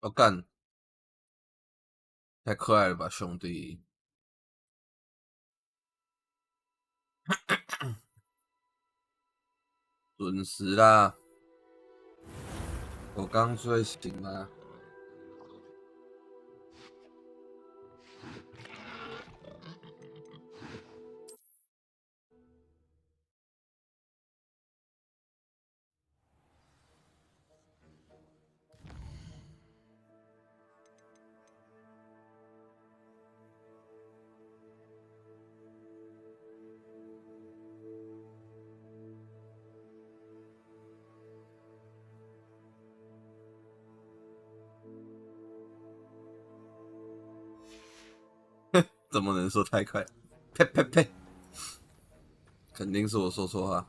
我干，太可爱了吧，兄弟！准时啦，我刚睡醒嘛。怎么能说太快？呸呸呸！肯定是我说错话。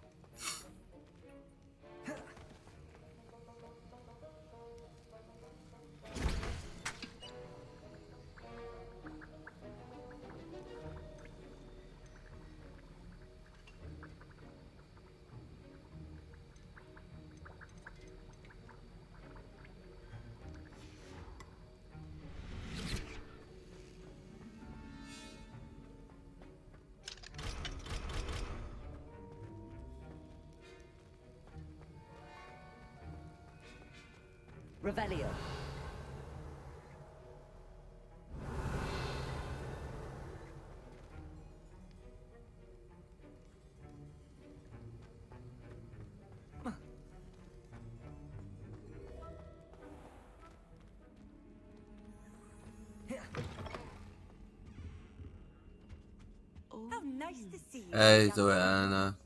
Revelio. How nice to see you. 哎，这位安安呢？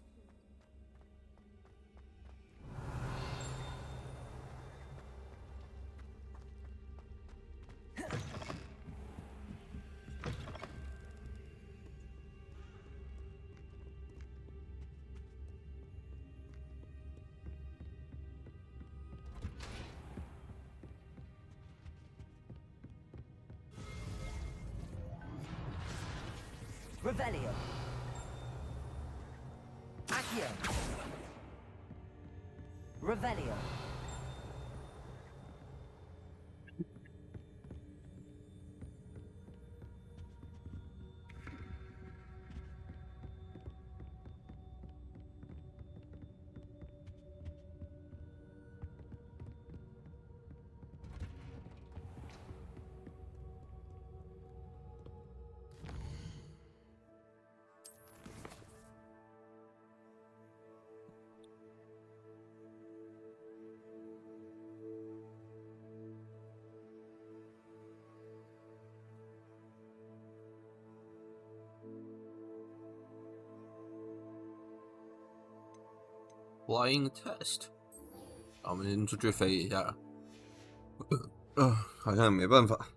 Revelio. Accio. Revelio. Flying test， 好，我们先出去飞一下。好像也没办法。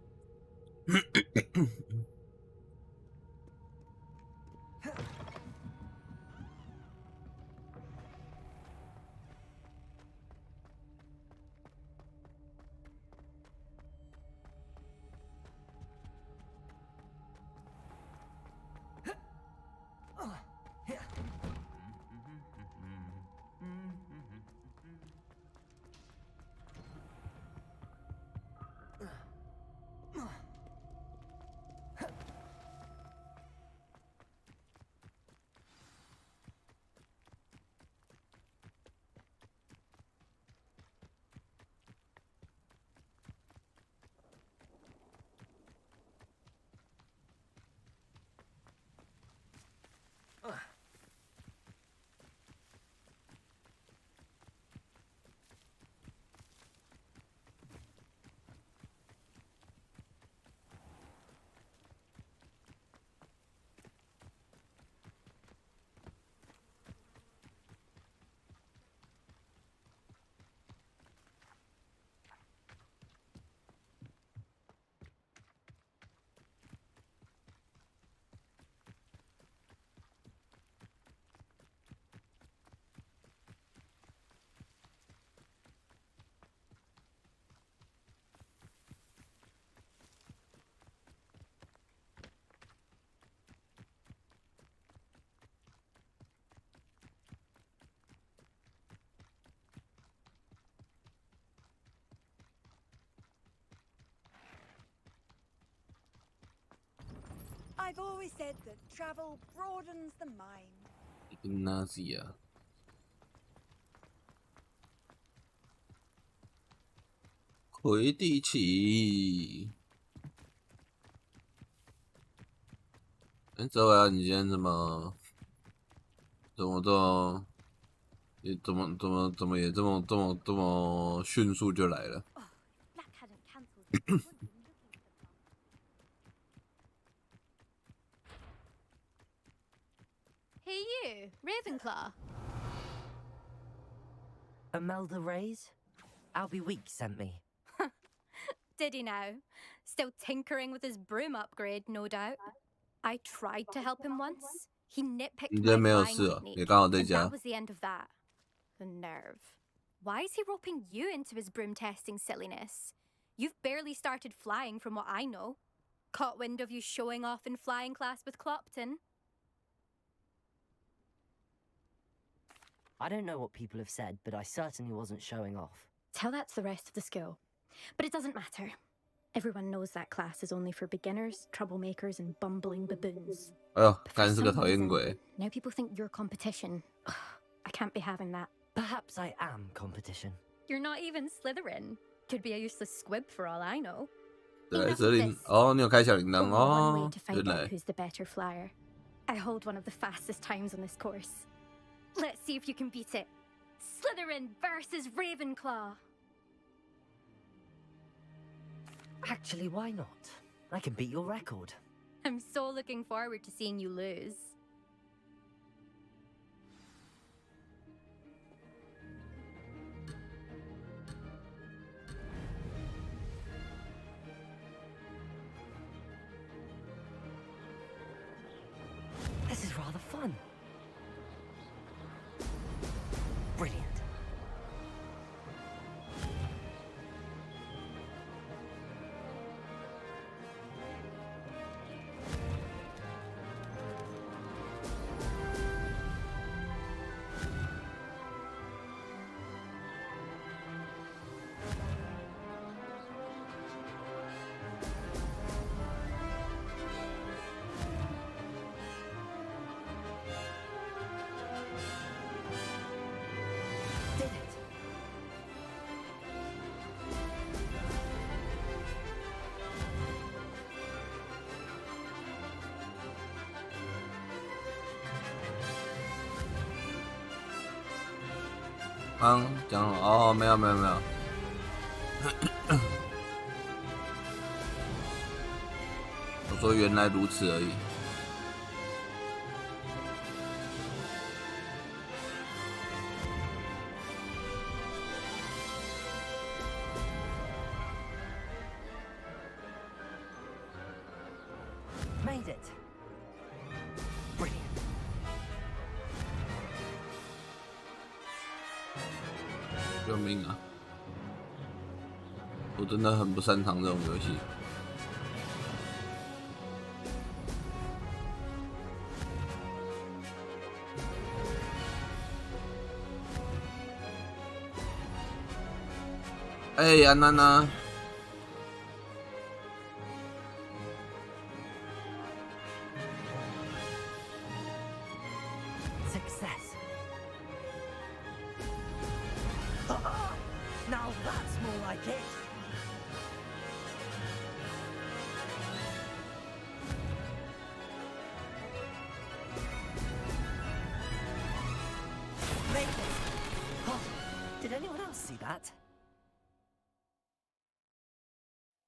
I've always said that travel broadens the mind. 一个 Nazi 啊！魁地奇。哎，周伟啊，你今天怎么这么也怎么也这么迅速就来了？ Oh, Black hadn't cancelled. I wouldn't be looking at the plan. Hey you, Ravenclaw. Imelda Reyes? Albie Weeks sent me. Did he now? Still tinkering with his broom upgrade, no doubt. I tried to help him once. He nitpicked 你今天 my 没有 flying 事哦， technique, 也刚好在 and 家 that。was the end of that. The nerve. Why is he roping you into his broom testing silliness? You've barely started flying from what I know. Caught wind of you showing off in flying class with Clopton. I don't know what people have said, but I certainly wasn't showing off. Tell that to the rest of the school. But it doesn't matter. Everyone knows that class is only for beginners, troublemakers, and bumbling baboons. 哎呦， But for 干是个 some 讨厌 reason, 鬼。 now people think you're competition. Ugh, I can't be having that. Perhaps I am competition. You're not even Slytherin. Could be a useless squib for all I know. 对， Enough 这 of 铃 this. 哦，你有开小铃铛 Only one way 哦 to，原 find out 来 who's the better flyer. I hold one of the fastest times on this course. Let's see if you can beat it. Slytherin versus Ravenclaw. Actually, why not? I can beat your record. I'm so looking forward to seeing you lose. This is rather fun. Brilliant. Did it. “刚讲了哦，没有，我说原来如此而已。” Made it. Brilliant. 救命啊！我真的很不擅长这种游戏。哎，安娜娜。 Success. Now that's more like it. Make it. Oh, did anyone else see that?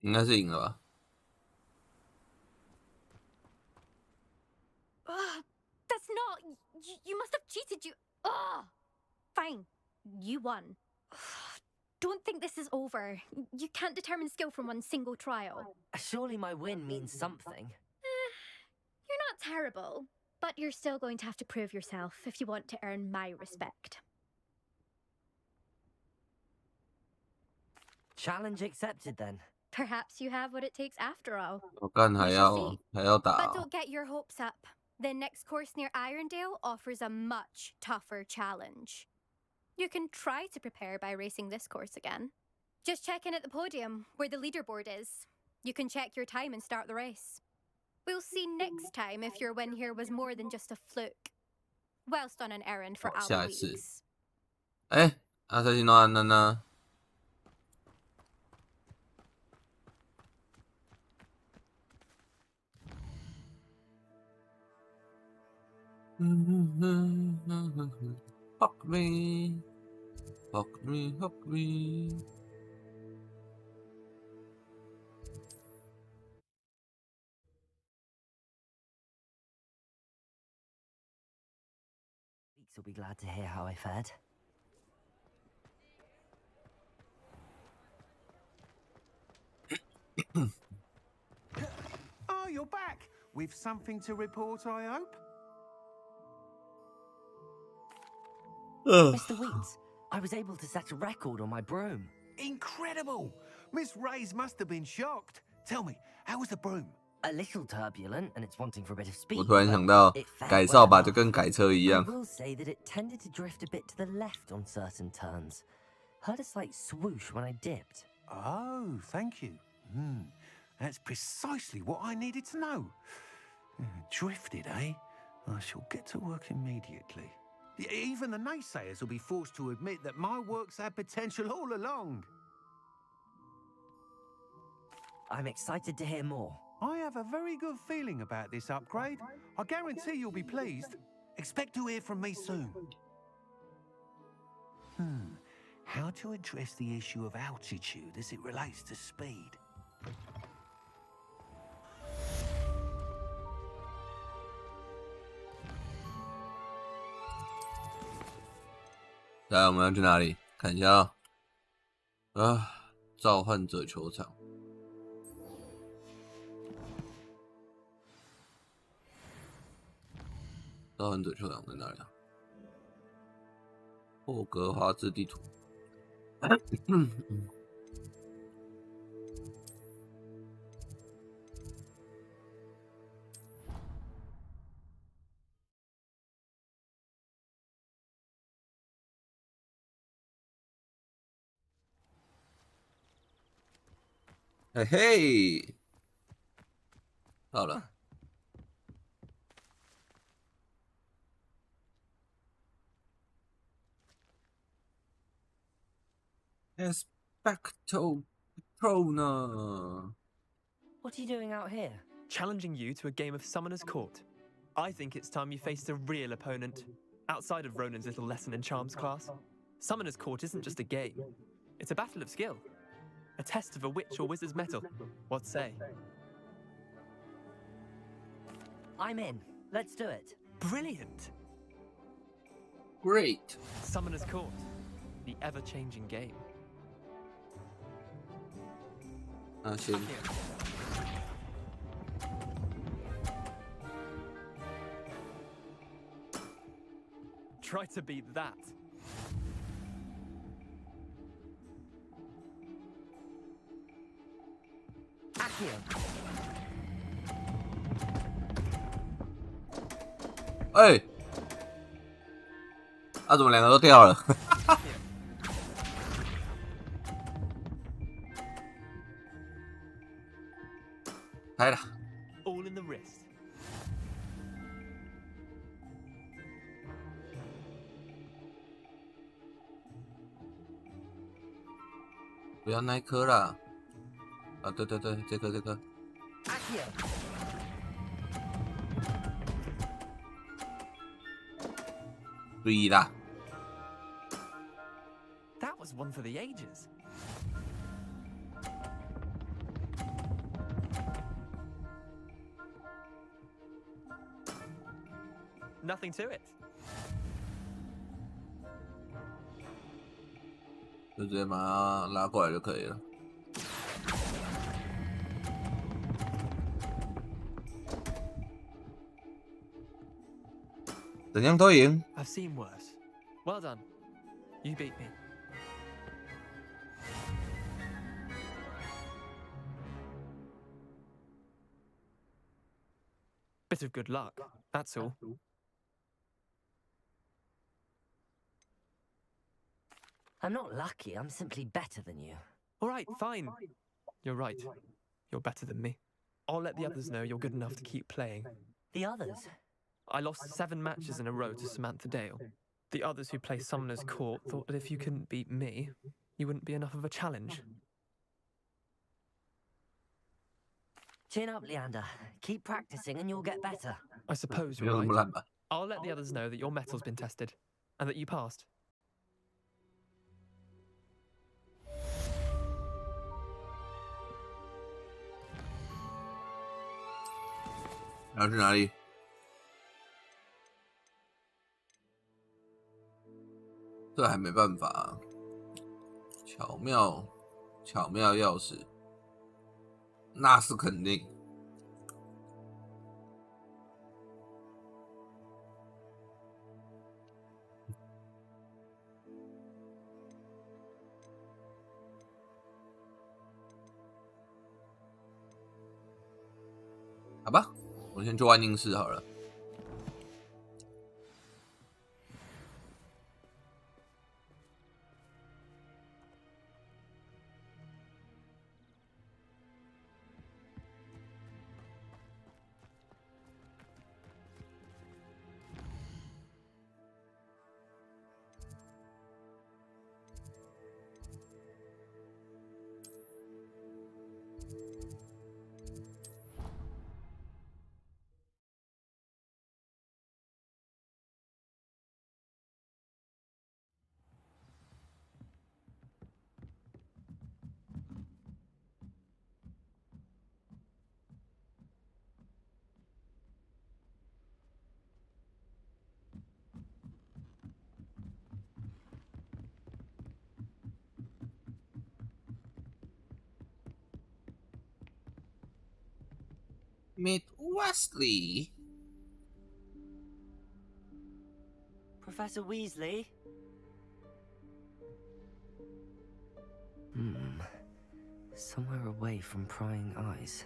应该是赢了吧？ That's not. You must have cheated. Fine. You won. Don't think this is over. You can't determine skill from one single trial. Surely my win means something. You're not terrible, but you're still going to have to prove yourself if you want to earn my respect. Challenge accepted then. Perhaps you have what it takes after all. 我干还 We 要 shall see. 还要打 But 哦 don't get your hopes up. The next course near Irondale offers a much tougher challenge. You can try to prepare by racing this course again. Just check in at the podium, where the leaderboard is. You can check your time and start the race. We'll see next time if your win here was more than just a fluke. Whilst on an errand for 下一次。 Alois. 哎，阿塞西诺安娜呢？Fuck me, fuck me, fuck me. Weeks will be glad to hear how I fared. Oh, you're back! With something to report, I hope? Mr. Weeds, I was able to set a record on my broom. Incredible! Miss Ray's must have been shocked. Tell me, how was the broom? A little turbulent, and it's wanting for a bit of speed. 我突然 but 想到 it fared 改扫 well 把就 enough. 跟改车一 I 样， will say that it tended to drift a bit to the left on certain turns. Heard a slight swoosh when I dipped. Oh, thank you. That's precisely what I needed to know. Drifted, eh? I shall get to work immediately. Even the naysayers will be forced to admit that my work's had potential all along. I'm excited to hear more. I have a very good feeling about this upgrade. I guarantee you'll be pleased. Expect to hear from me soon. How to address the issue of altitude as it relates to speed? 来，我们要去哪里？看一下啊、召唤者球场。召唤者球场在哪里啊？霍格华兹地图。嘿嘿，到了。Expecto Patrona. What are you doing out here? Challenging you to a game of Summoner's Court. I think it's time you faced a real opponent, outside of Ronan's little lesson in charms class. Summoner's Court isn't just a game. It's a battle of skill. A test of a witch or wizard's mettle. What say? I'm in. Let's do it. Brilliant! Great. Summoner's Court. The ever-changing game. 那先 Try to beat that. Accio. 哎，啊，怎么两个都掉了？开了。 All in the wrist. 不要那一颗啦！啊，对对对，这颗这颗。 Accio. 对啦。 That was one for the ages. Nothing to it. 就直接把它拉过来就可以了。怎样都赢。 I've seen worse. Well done. You beat me. Bit of good luck, that's all. I'm not lucky, I'm simply better than you. All right, fine. You're right. You're better than me. I'll let the others know you're good enough to keep playing. The others? I lost 7 matches in a row to Samantha Dale. The others who play Summoner's Court thought that if you couldn't beat me, you wouldn't be enough of a challenge. Chin up, Leander. Keep practicing and you'll get better. I suppose 没 you're 有那么 right. 烂吧？ I'll let the others know that your metal's been tested, and that you passed. 然后去哪里？这还没办法、啊。巧妙钥匙，那是肯定。好吧，我先去万宁市好了。Meet Wesley. Professor Weasley? Somewhere away from prying eyes.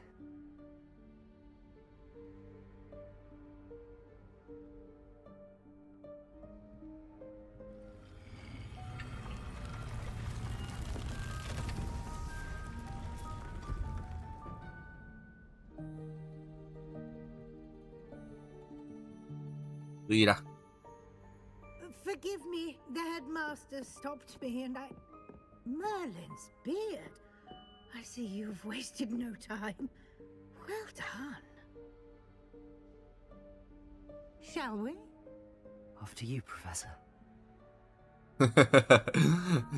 Forgive me, the headmaster stopped me and I... Merlin's beard. I see you've wasted no time. Well done. Shall we? After you, Professor.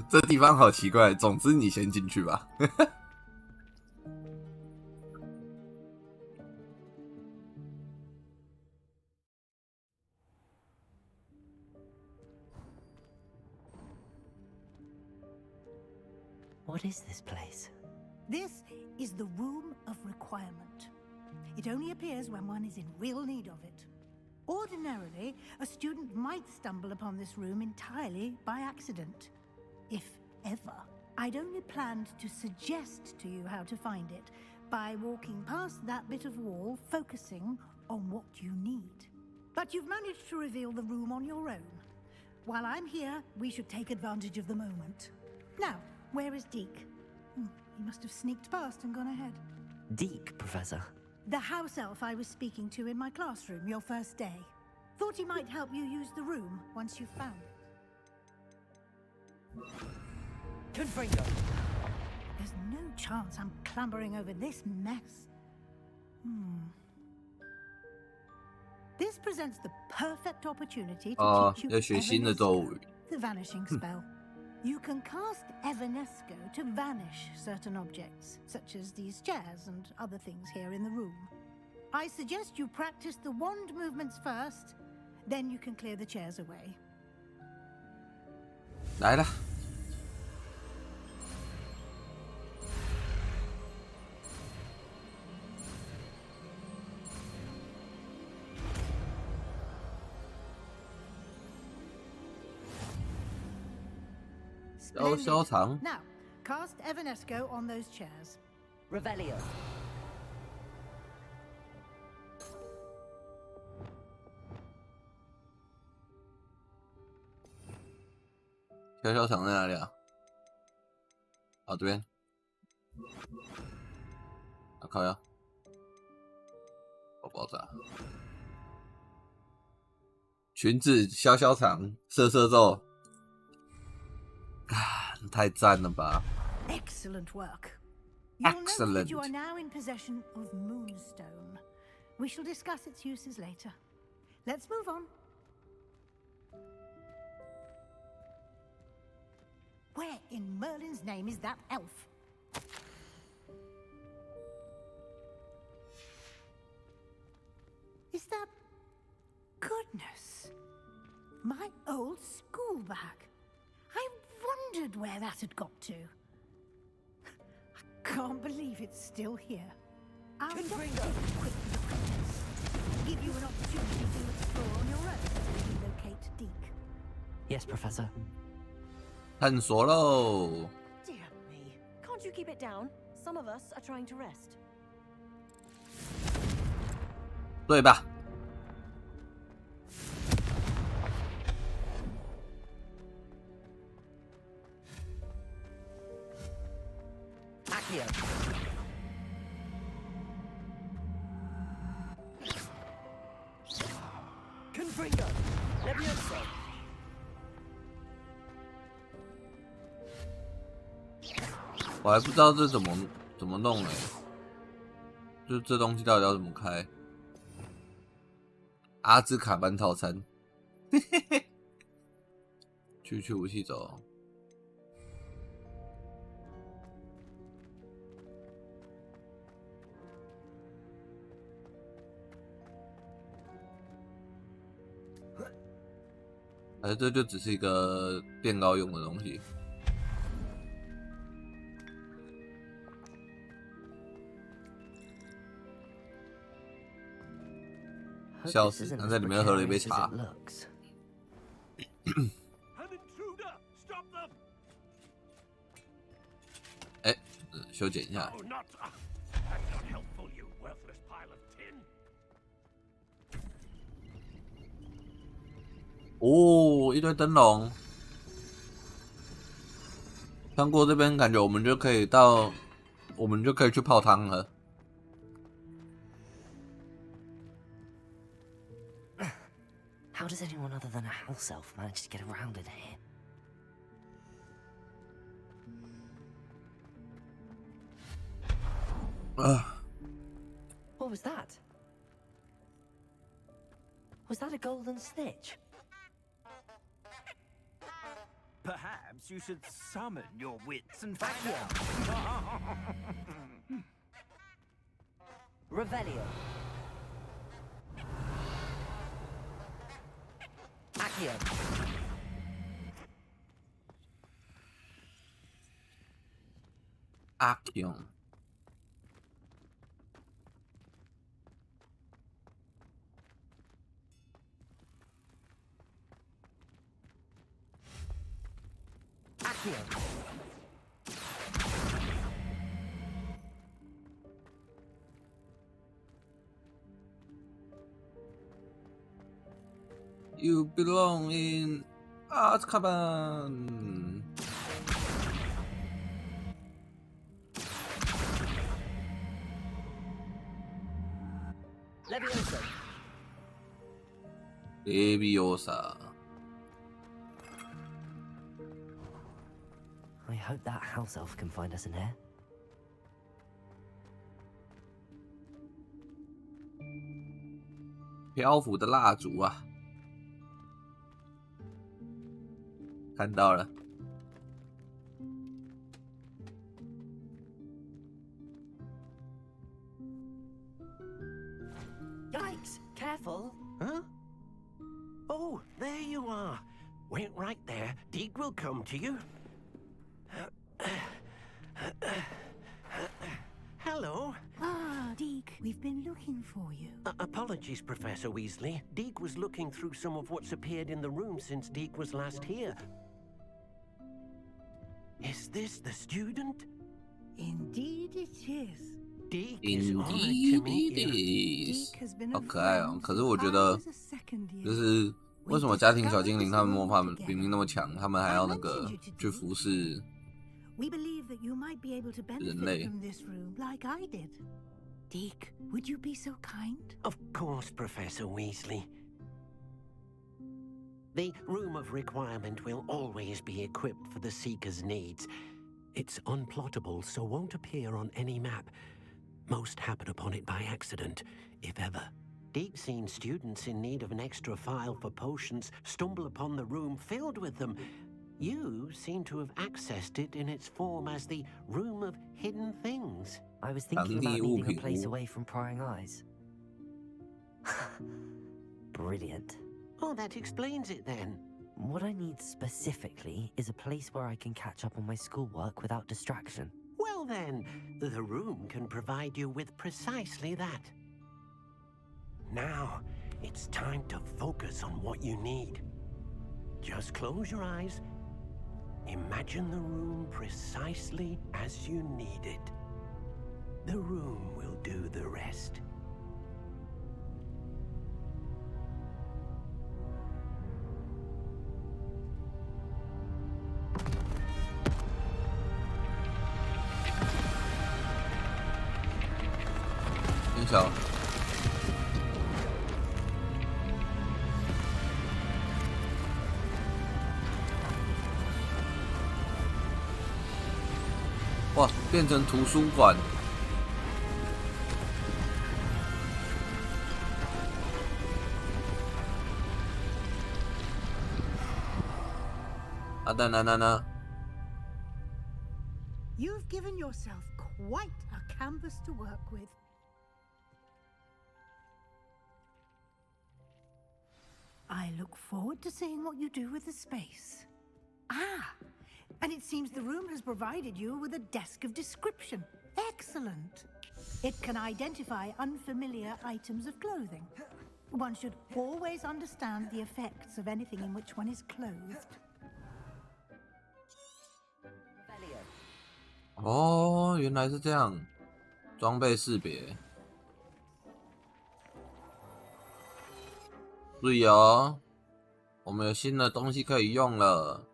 这地方好奇怪。总之，你先进去吧。What is this place? This is the Room of Requirement. It only appears when one is in real need of it. Ordinarily, a student might stumble upon this room entirely by accident. If ever. I'd only planned to suggest to you how to find it by walking past that bit of wall, focusing on what you need. But you've managed to reveal the room on your own. While I'm here, we should take advantage of the moment. Now, where is Deke? He must have sneaked past and gone ahead. Deke, Professor. The house elf I was speaking to in my classroom your first day. Thought he might help you use the room once you've found it. Confringo! There's no chance I'm clambering over this mess. This presents the perfect opportunity to teach you 要学新的咒语。 the vanishing spell. You can cast Evanesco to vanish certain objects, such as these chairs and other things here in the room. I suggest you practice the wand movements first, then you can clear the chairs away. 来了。消长。 Now, cast Evanesco on those chairs. Revelio. 消场在哪里啊？哦，这边。啊，靠呀！爆炸。裙子削削长，射射皱，太赞了吧 Excellent work. You'll note that！Excellent。 you are now in possession of Moonstone. We shall discuss its uses later. Let's move on. Where in Merlin's name is that elf? Is that... Goodness. My old school bag. I wondered where that had got to. I can't believe it's still here. I'll just take a quick look at this. Give you an opportunity to explore on your own as we locate Deke. Yes, Professor. 探索喽！ Dear me. Can't you keep it down? Some of us are trying to rest. 对吧？ Accio. Confringo. Levioso. 我还不知道这怎么弄哎，就这东西到底要怎么开？阿兹卡班套餐，去武器走。这就只是一个变高用的东西。笑死！他在里面喝了一杯茶。哎，修剪一下。哦，一堆灯笼。穿过这边，感觉我们就可以去泡汤了。How does anyone other than a house elf manage to get around in here? What was that? Was that a golden snitch? Perhaps you should summon your wits and find out. Revelio. Accio. Accio. Accio. You belong in Azkaban. Leviosa. Leviosa. I hope that house elf can find us in here. 漂浮的蜡烛啊！看到了。Yikes! Careful! Huh? Oh, there you are. Wait right there. Deke will come to you. Hello. Ah, Deke, we've been looking for you. Apologies, Professor Weasley. Deke was looking through some of what's appeared in the room since Deke was last here. Is this the student? Indeed it is. Deke is honored to Indeed meet it you. is. Deke has been 好 a 可爱哦！ friend 可是我觉 since 得 I was a second year. 就是为什么家庭小精灵他们魔法明明那么强，他们还要那个去服侍 We believe that you might be able to benefit Lei. from this room like I did. Deke, would you be so kind? Of course, Professor Weasley. The Room of Requirement will always be equipped for the Seeker's needs. It's unplottable, so won't appear on any map. Most happen upon it by accident, if ever. Deke's seen students in need of an extra file for potions stumble upon the room filled with them. You seem to have accessed it in its form as the Room of Hidden Things. I was thinking about needing a place away from prying eyes. Brilliant. Oh, that explains it then. What I need specifically is a place where I can catch up on my schoolwork without distraction. Well then, the room can provide you with precisely that. Now, it's time to focus on what you need. Just close your eyes. Imagine the room precisely as you need it. The room will do the rest.哇，变成图书馆。啊，那。 You've given yourself quite a canvas to work with. I look forward to seeing what you do with the space. Ah, and it seems the room has provided you with a desk of description. Excellent. It can identify unfamiliar items of clothing. One should always understand the effects of anything in which one is clothed. 哦，原来是这样，装备识别。注意哦，我们有新的东西可以用了。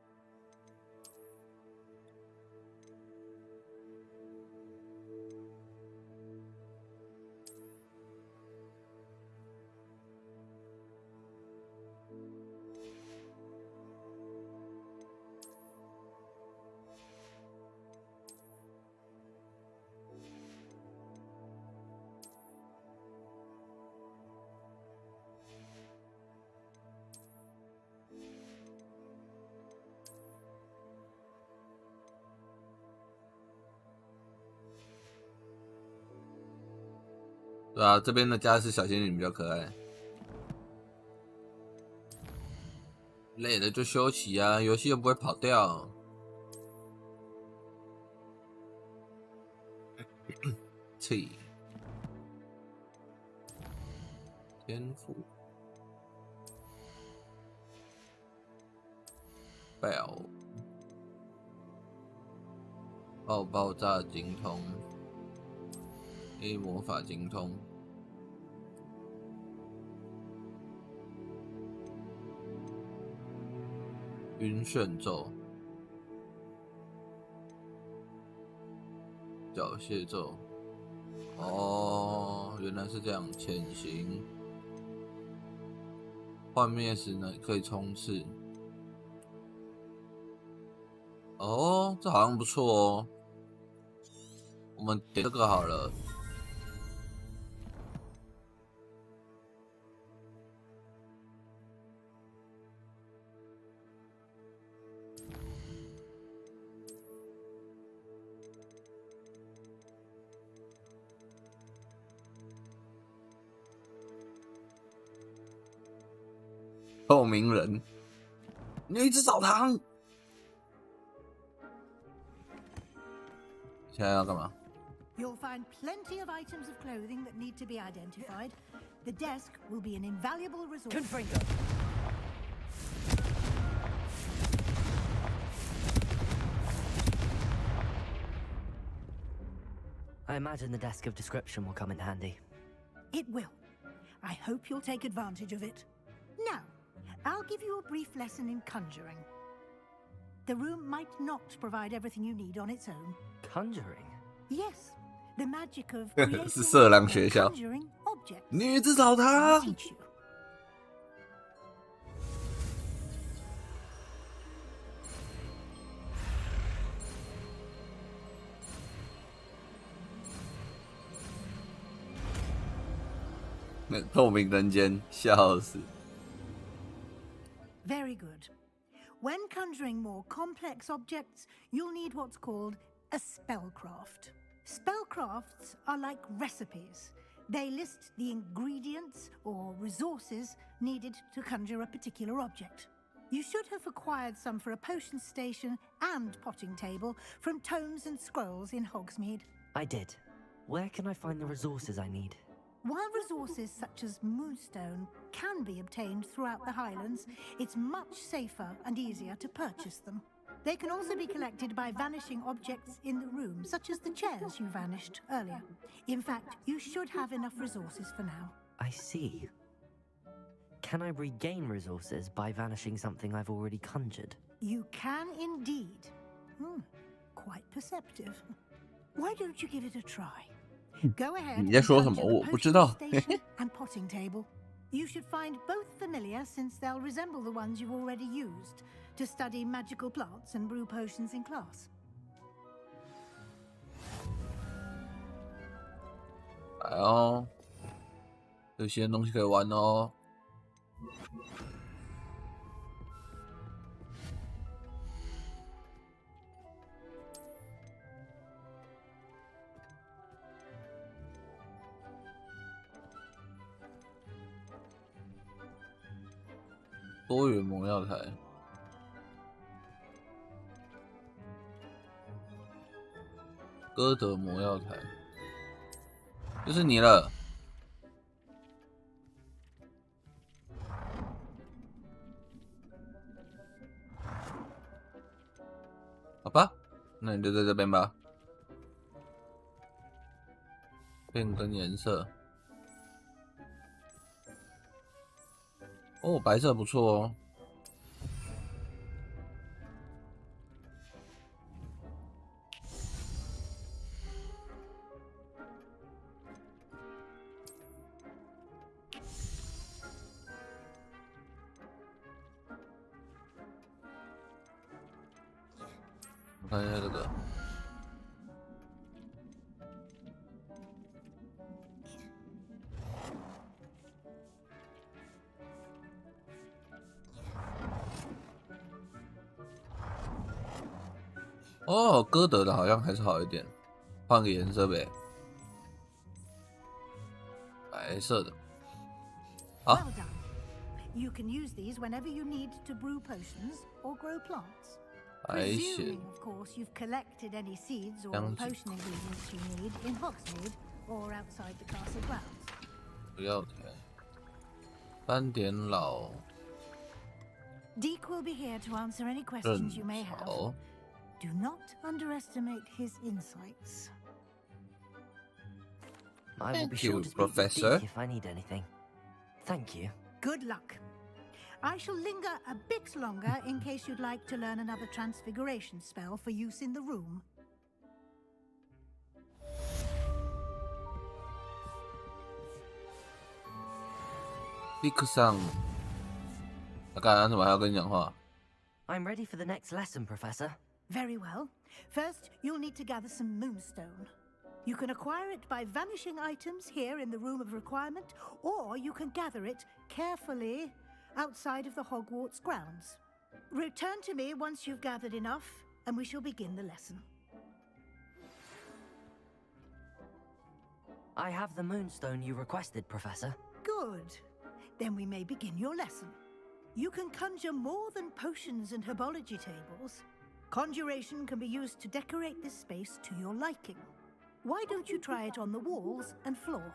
对啊，这边的家是小仙女比较可爱。累了就休息啊，游戏又不会跑掉。气，天赋，Bell， 爆炸精通。A 魔法精通，晕眩咒，缴械咒。哦，原来是这样。潜行，幻灭时呢可以冲刺。哦，这好像不错哦。我们点这个好了。透明人，你有一只澡堂。现在要干嘛？ You'll find plenty of items of clothing that need to be identified. The desk will be an invaluable resource. Confringo. I imagine the desk of description will come in handy. It will. I hope you'll take advantage of it. Now, I'll give you a brief lesson in conjuring. The room might not provide everything you need on its own. Conjuring? Yes, The magic of 是 creating 色狼 or 学校 conjuring objects. 女子澡 I'll 堂。 teach you. 那透明人间，笑死。 Very good. When conjuring more complex objects, you'll need what's called a spellcraft. Spellcrafts are like recipes. They list the ingredients or resources needed to conjure a particular object. You should have acquired some for a potion station and potting table from tomes and scrolls in Hogsmeade. I did. Where can I find the resources I need? While resources such as Moonstone can be obtained throughout the Highlands, it's much safer and easier to purchase them. They can also be collected by vanishing objects in the room, such as the chairs you vanished earlier. In fact, you should have enough resources for now. I see. Can I regain resources by vanishing something I've already conjured? You can indeed. Quite perceptive. Why don't you give it a try? Go ahead 你在说什 and 么？ conjure 我 the 不知道。 potion station and potting table. You should find both familiar since they'll resemble the ones you've already used to study magical plants and brew potions in class. 来哦，有些东西可以玩哦。多元魔药台，歌德魔药台，就是你了。好吧，那你就在这边吧。变更颜色。哦，白色不错哦。我看一下这个。哦，歌德的好像还是好一点，换个颜色呗，白色的。好， Well done. You can use these whenever you need to brew potions or grow plants. 白血 Presuming, of course, you've collected any seeds or 香子 potion ingredients you need in Hogsmeade or outside the castle grounds. 不要台，斑点老 Deke will be here to answer any 正 questions you may have. 草， Do not underestimate his insights. I will Thank be you, sure to speak Professor. to Deke if I need anything. Thank you. Good luck. I shall linger a bit longer in case you'd like to learn another transfiguration spell for use in the room. 立刻上。他干啥？怎么还要跟你讲话？ I'm ready for the next lesson, Professor. Very well. First, you'll need to gather some moonstone. You can acquire it by vanishing items here in the Room of Requirement, or you can gather it carefully outside of the Hogwarts grounds. Return to me once you've gathered enough, and we shall begin the lesson. I have the moonstone you requested, Professor. Good. Then we may begin your lesson. You can conjure more than potions and herbology tables. Conjuration can be used to decorate this space to your liking. Why don't you try it on the walls and floor?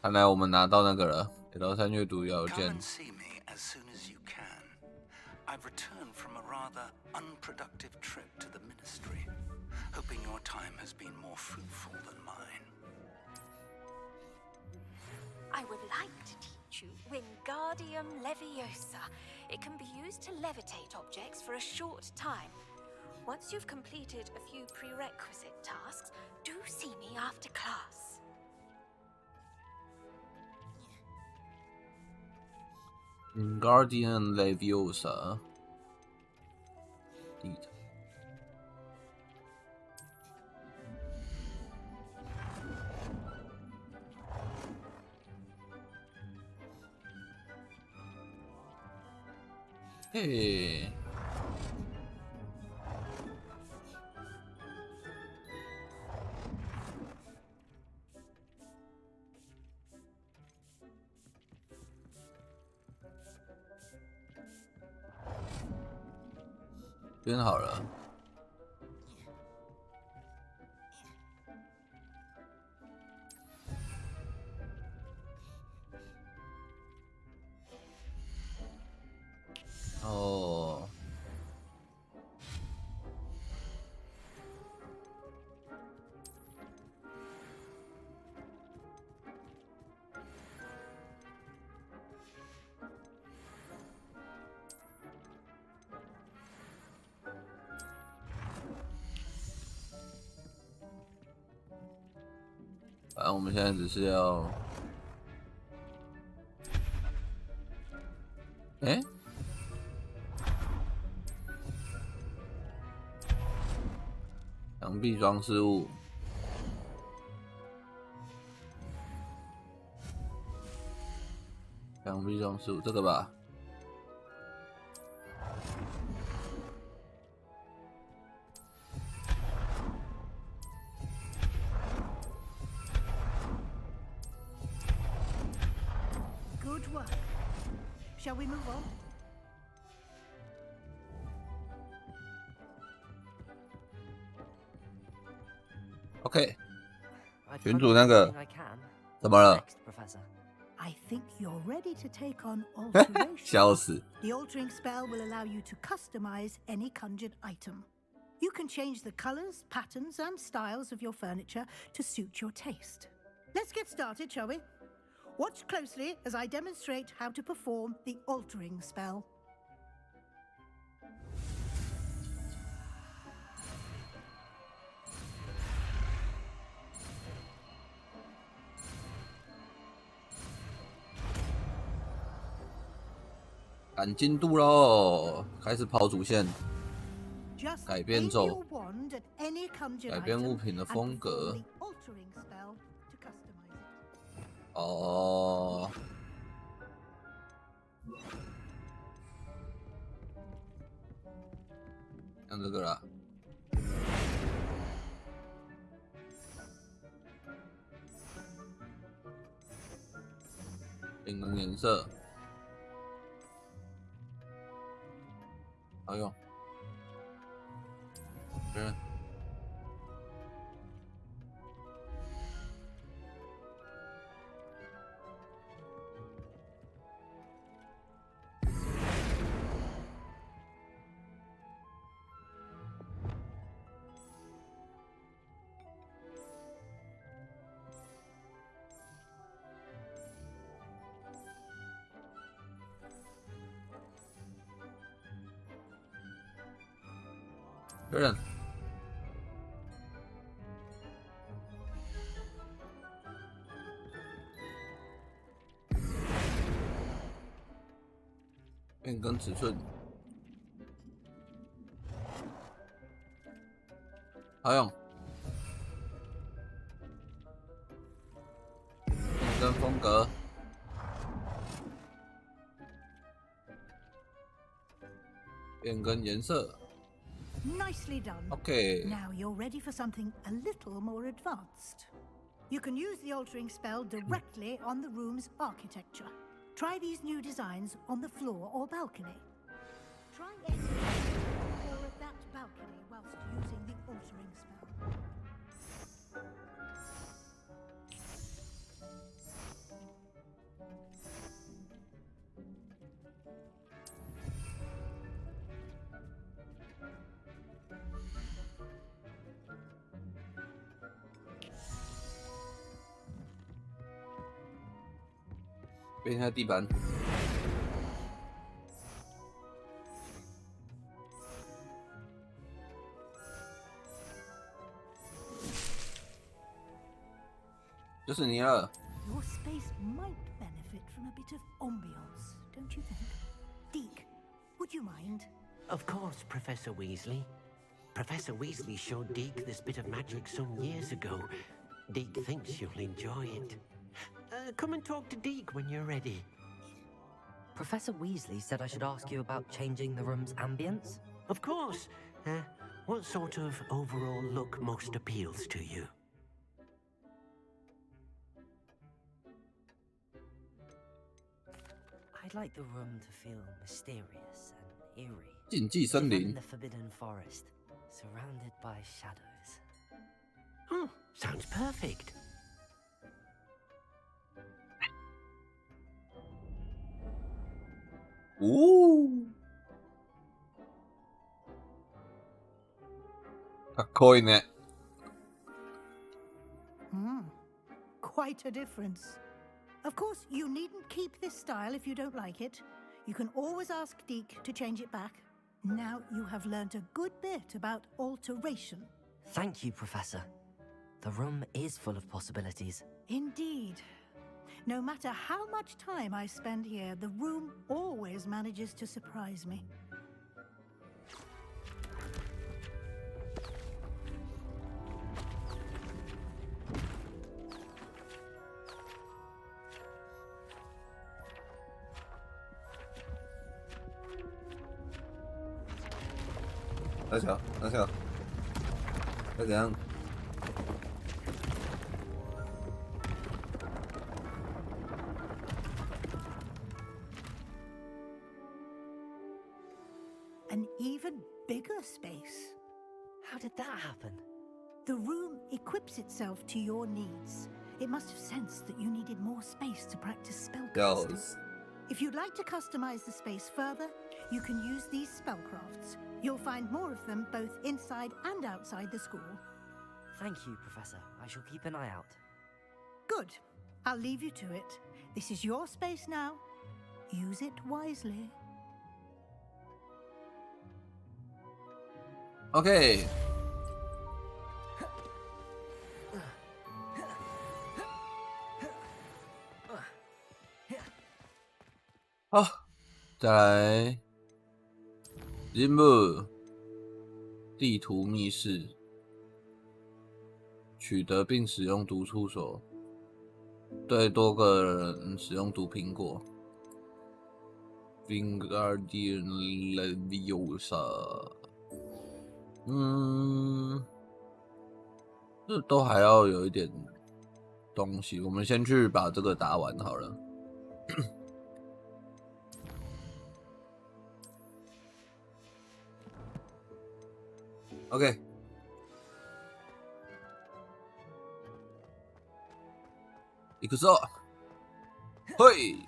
看来我们拿到那个了，铁道山阅读邮 Come 件。 and see me as soon as you can. I've returned from a rather unproductive trip to the Ministry, hoping your time has been more fruitful than mine. I would like to teach you Wingardium Leviosa. It can be used to levitate objects for a short time. Once you've completed a few prerequisite tasks, do see me after class. Guardian Leviosa. Eat. Hey. Bien 好了。哦。反正我们现在只是要，哎，墙壁装饰物，墙壁装饰物这个吧。Good work. Shall we move on? OK， I've 群 done 主那个 everything I can. 怎么了？ Next, Professor. I think you're ready to take on alteration. 笑死！ The altering spell will allow you to customize any conjured item. You can change the colors, patterns, and styles of your furniture to suit your taste. Let's get started, shall we? Watch closely as I demonstrate how to perform the altering spell. "赶进度喽！开始跑主线， Just 改变 aim 咒， your wand at any conjured 改变 item 物品的 and 风 perform 格。 the altering spell to customize it. 哦，像这个啦。变更颜色，好用。嗯。有人，变更尺寸，好用。变更风格，变更颜色。 Nicely done. Okay. Now you're ready for something a little more advanced. You can use the altering spell directly on the room's architecture. Try these new designs on the floor or balcony. Try aiming or at that balcony whilst using the altering spell. "变一下地板。就是你了。 Your space might benefit from a bit of ambiance, don't you think? Deke, would you mind? Of course, Professor Weasley. Professor Weasley showed Deke this bit of magic some years ago. Deke thinks you'll enjoy it. Come and talk to Deke when you're ready. Professor Weasley said I should ask you about changing the room's ambience? Of course. What sort of overall look most appeals to you? I'd like the room to feel mysterious and eerie. 禁忌森 In 林 the forbidden forest, surrounded by shadows. Oh, sounds perfect. Ooh. かっこいいね。 Quite a difference. Of course, you needn't keep this style if you don't like it. You can always ask Deke to change it back. Now you have learnt a good bit about alteration. Thank you, Professor. The room is full of possibilities. Indeed. No matter how much time I spend here, the room always manages to surprise me. Let's go. Let's go. 再怎样？ An even bigger space. How did that happen? The room equips itself to your needs. It must have sensed that you needed more space to practice spellcasting. Yes. If you'd like to customize the space further, you can use these spellcrafts. You'll find more of them both inside and outside the school. Thank you, Professor. I shall keep an eye out. Good. I'll leave you to it. This is your space now. Use it wisely. OK。好，再来任务地图密室，取得并使用毒触手，对多个人使用毒苹果。Wingardium Leviosa， 这都还要有一点东西，我们先去把这个打完好了。OK， 行くぞ！嘿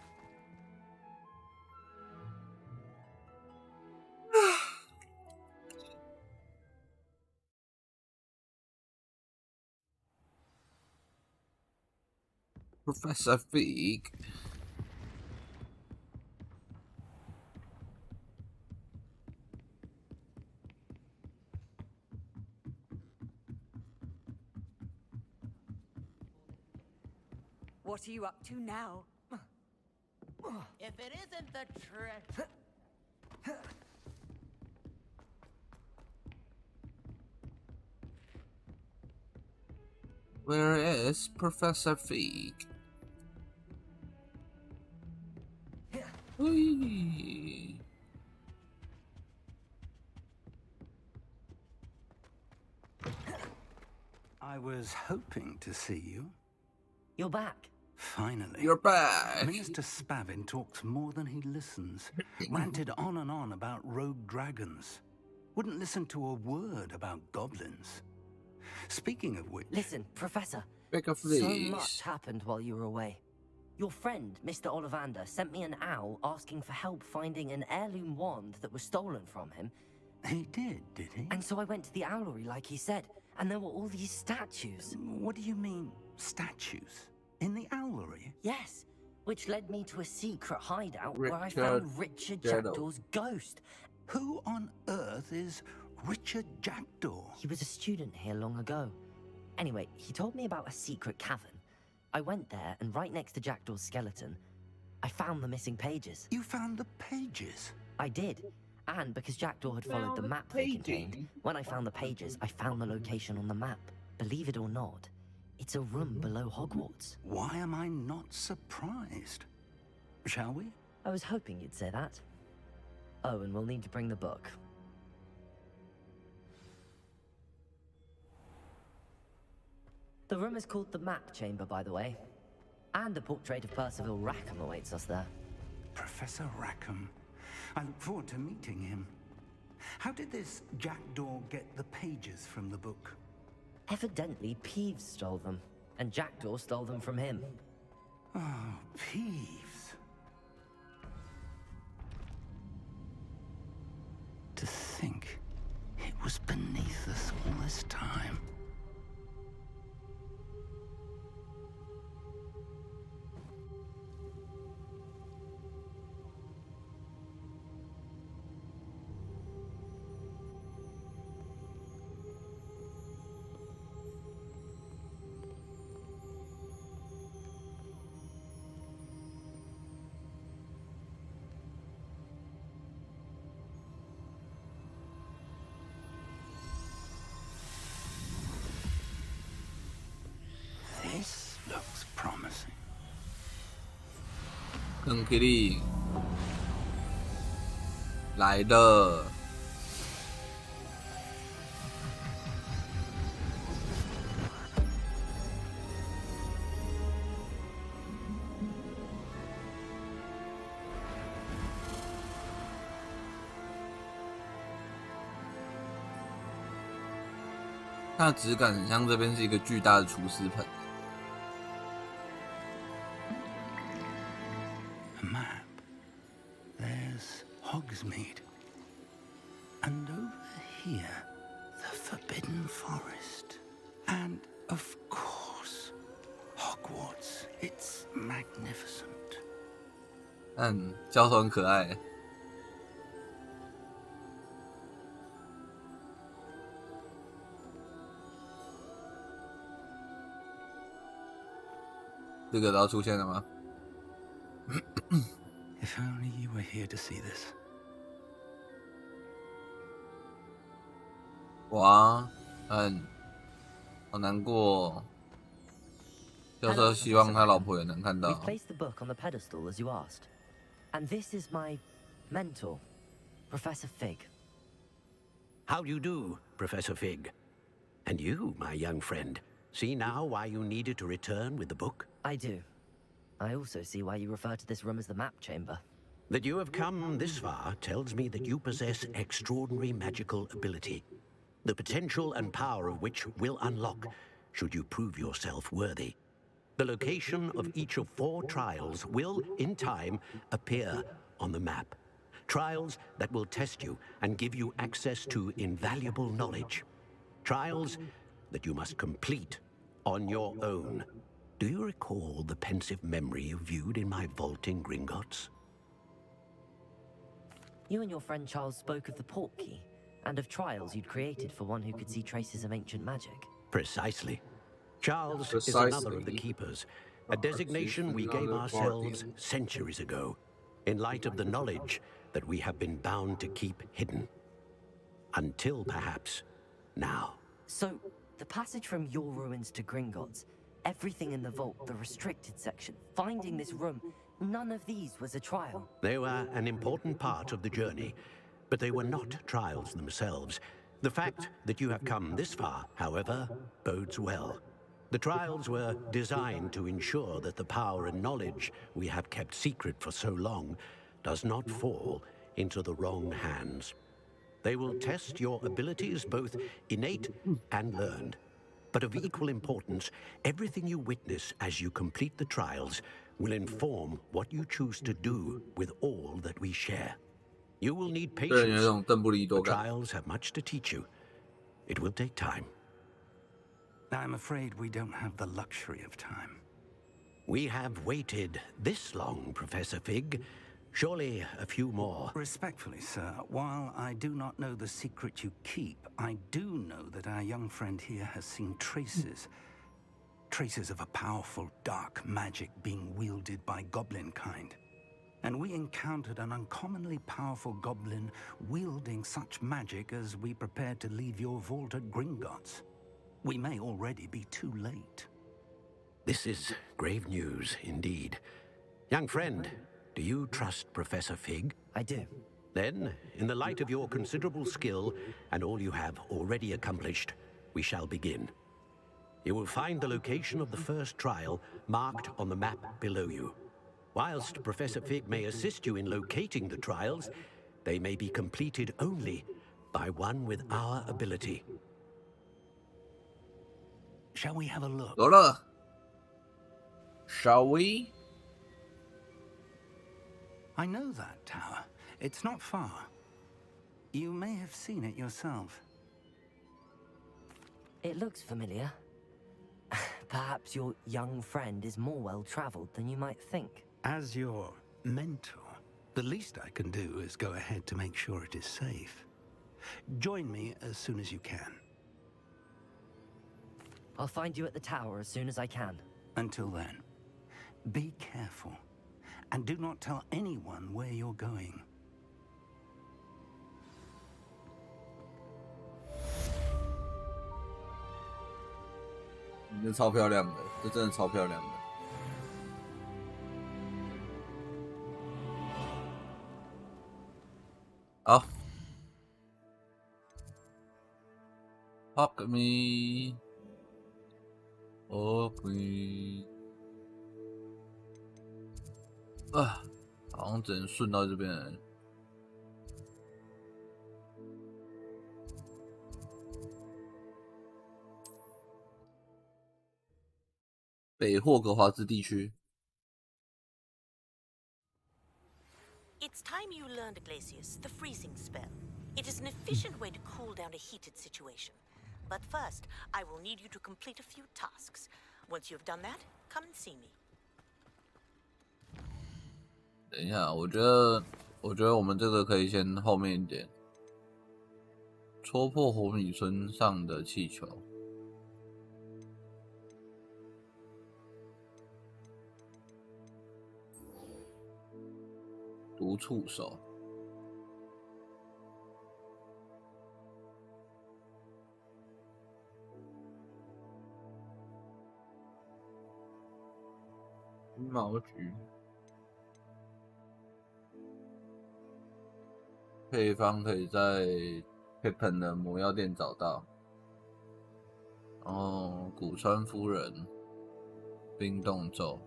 ！Professor Fig。 What are you up to now? If it isn't the trick. Where is Professor Fig? Whee. I was hoping to see you. You're back. Finally. You're back. Minister Spavin talks more than he listens. Ranted on and on about rogue dragons. Wouldn't listen to a word about goblins. Speaking of which... Listen, Professor. Becca, So please. much happened while you were away. Your friend, Mr. Ollivander, sent me an owl asking for help finding an heirloom wand that was stolen from him. He did he? And so I went to the owlery like he said, and there were all these statues. What do you mean, statues? In the owlery? Yes, which led me to a secret hideout where I found Richard Jackdaw's ghost. Who on earth is Richard Jackdaw? He was a student here long ago. Anyway, he told me about a secret cavern. I went there, and right next to Jackdaw's skeleton, I found the missing pages. You found the pages? I did. And because Jackdaw had followed the map they contained, when I found the pages, I found the location on the map. Believe it or not, it's a room below Hogwarts. Why am I not surprised? Shall we? I was hoping you'd say that. Oh, and we'll need to bring the book. The room is called the Map Chamber, by the way. And a portrait of Percival Rackham awaits us there. Professor Rackham. I look forward to meeting him. How did this Jackdaw get the pages from the book? Evidently, Peeves stole them, and Jackdaw stole them from him. Oh, Peeves. To think it was beneath us all this time. This looks promising. 跟 Kitty 来的。它的质感很像这边是一个巨大的厨师盆。A map. There's Hogsmeade. And over here, the Forbidden Forest. And, of course, Hogwarts. It's magnificent. 教授很可爱。这个都要出现了吗？ If only you were here to see this. 哇，好难过。教授希望他老婆也能看到。 We've placed the book on the pedestal as you asked. And this is my mentor, Professor Fig. How do you do, Professor Fig? And you, my young friend, see now why you needed to return with the book? I do. I also see why you refer to this room as the Map Chamber. That you have come this far tells me that you possess extraordinary magical ability, the potential and power of which will unlock should you prove yourself worthy. The location of each of 4 trials will, in time, appear on the map. Trials that will test you and give you access to invaluable knowledge. Trials that you must complete on your own. Do you recall the pensive memory you viewed in my vault in Gringotts? You and your friend Charles spoke of the Portkey, and of trials you'd created for one who could see traces of ancient magic. Precisely. Charles is another of the Keepers, a designation we gave ourselves centuries ago, in light of the knowledge that we have been bound to keep hidden. Until, perhaps, now. So, the passage from your ruins to Gringotts, everything in the vault, the restricted section, finding this room, none of these was a trial. They were an important part of the journey, but they were not trials themselves. The fact that you have come this far, however, bodes well. The trials were designed to ensure that the power and knowledge we have kept secret for so long does not fall into the wrong hands. They will test your abilities, both innate and learned. But of equal importance, everything you witness as you complete the trials will inform what you choose to do with all that we share. You will need patience. The trials have much to teach you. It will take time. I'm afraid we don't have the luxury of time. We have waited this long, Professor Fig. Surely a few more. Respectfully, sir, while I do not know the secret you keep, I do know that our young friend here has seen traces. traces of a powerful dark magic being wielded by goblin kind. And we encountered an uncommonly powerful goblin wielding such magic as we prepared to leave your vault at Gringotts. We may already be too late. This is grave news indeed. Young friend, do you trust Professor Fig? I do. Then, in the light of your considerable skill and all you have already accomplished, we shall begin. You will find the location of the first trial marked on the map below you. Whilst Professor Fig may assist you in locating the trials, they may be completed only by one with our ability. Shall we have a look? 走了 Shall we? I know that tower. It's not far. You may have seen it yourself. It looks familiar. Perhaps your young friend is more well-traveled than you might think. As your mentor, the least I can do is go ahead to make sure it is safe. Join me as soon as you can. I'll find you at the tower as soon as I can. Until then, be careful, and do not tell anyone where you're going. 这超漂亮的，这真的超漂亮的。好 ，Hug me, hug me。啊，好像只能顺到这边来。北霍格华兹地区。It's time you learned, Glacius, the freezing spell. It is an efficient way to cool down a heated situation. But first, I will need you to complete a few tasks. Once you've done that, come and see me. 等一下，我觉得我们这个可以先后面一点。戳破火米村上的气球。毒触手。羽毛菊。配方可以在 Pippin 的魔药店找到。然后古川夫人冰冻咒。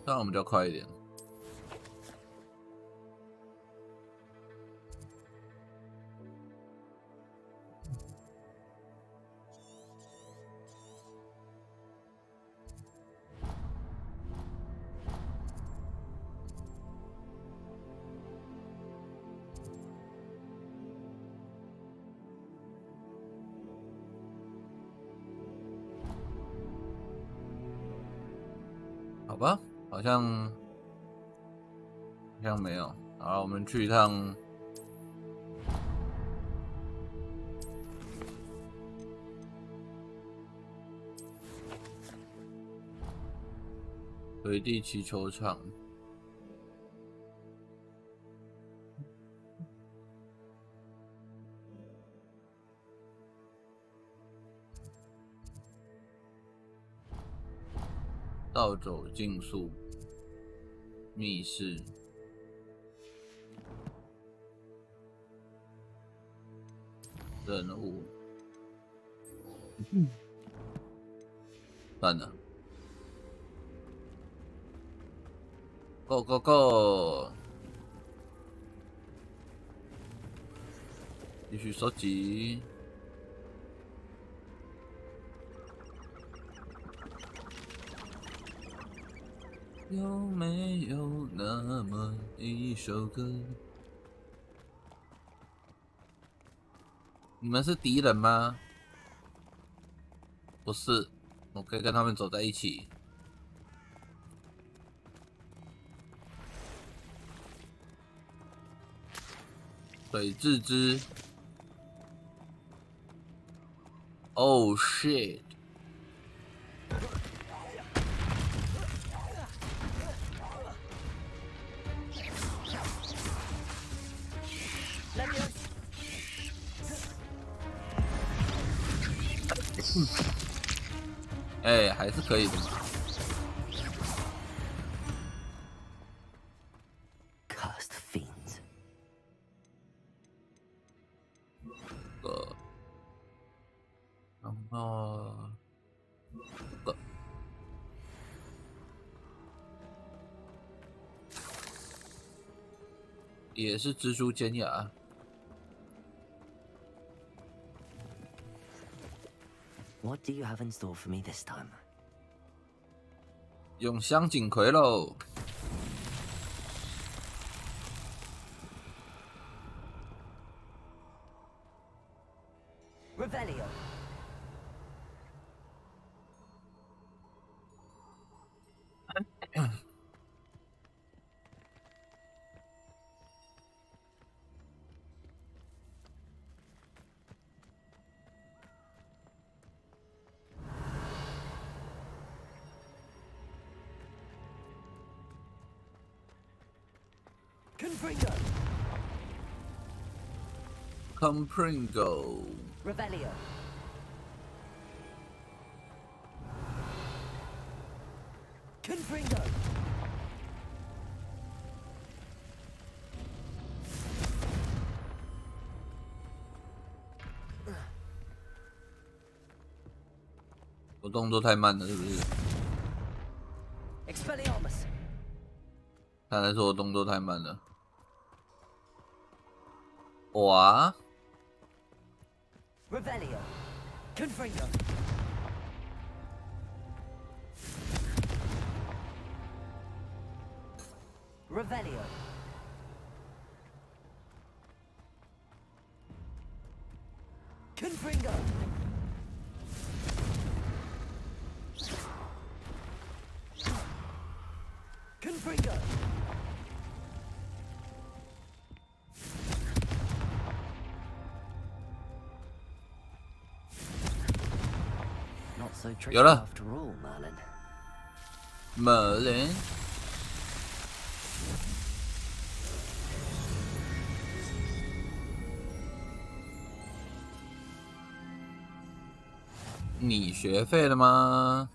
这样我们比较快一点。好吧。好像没有。好，我们去一趟回地气球场。盗走竞速。密室，任务，算了 ，Go Go Go， 继续收集。有没有那么一首歌？你们是敌人吗？不是，我可以跟他们走在一起。水蛭之， Oh shit！ 哎，还是可以的嘛。Cursed fiends. 然后也是蜘蛛尖牙。 What do you have in store for me this time? 用香锦葵喽！ Revelio. Confringo. Compringo. Revelio. Confringo. 我动作太慢了，是不是？ Expelliarmus. 他来说我动作太慢了。哇！ Revelio. Confringo. Revelio. Confringo. Confringo. Not so tricky 有了 after all, Merlin. Merlin。 你学废了吗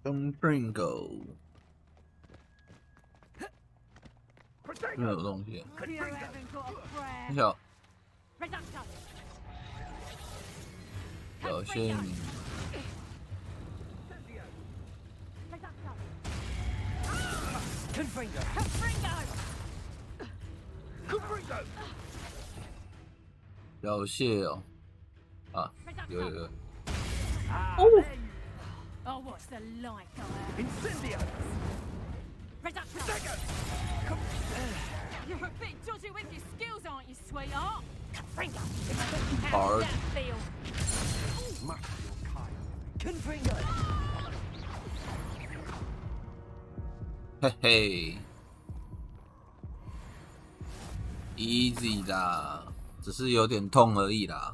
？Compringo 没有东西，小小心。 Confringo. Confringo. 小谢哦，啊，有。 Oh, what's the like of it? Incendio. You're a bit dodgy with your skills, aren't you, sweetheart? Hard. Confringo. 嘿嘿 ，easy 啦，只是有点痛而已啦。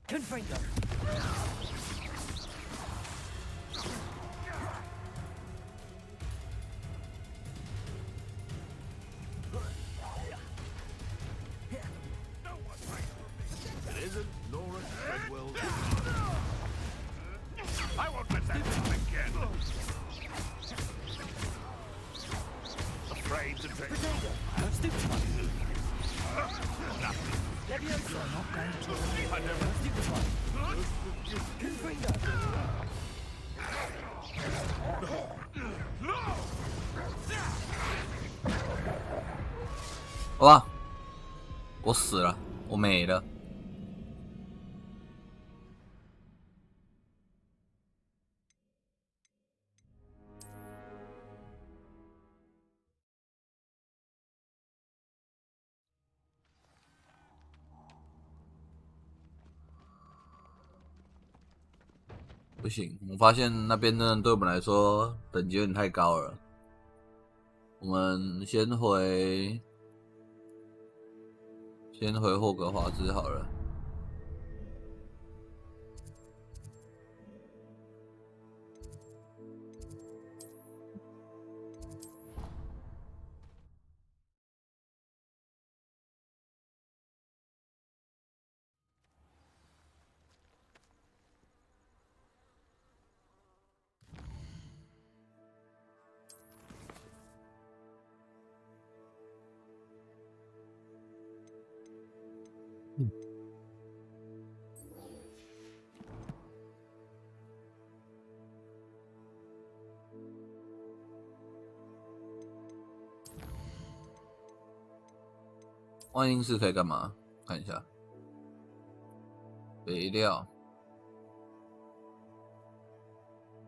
Confringo. It isn't Nora Treadwell. I won't let that happen again. Afraid to take. Stupid one. Leviosa. Not going to. I never. Stupid one. Confringo. No. 哇！我死了，我没了。不行，我发现那边真的对我们来说等级有点太高了。我们先回霍格华兹好了。万应室可以干嘛？看一下，肥料，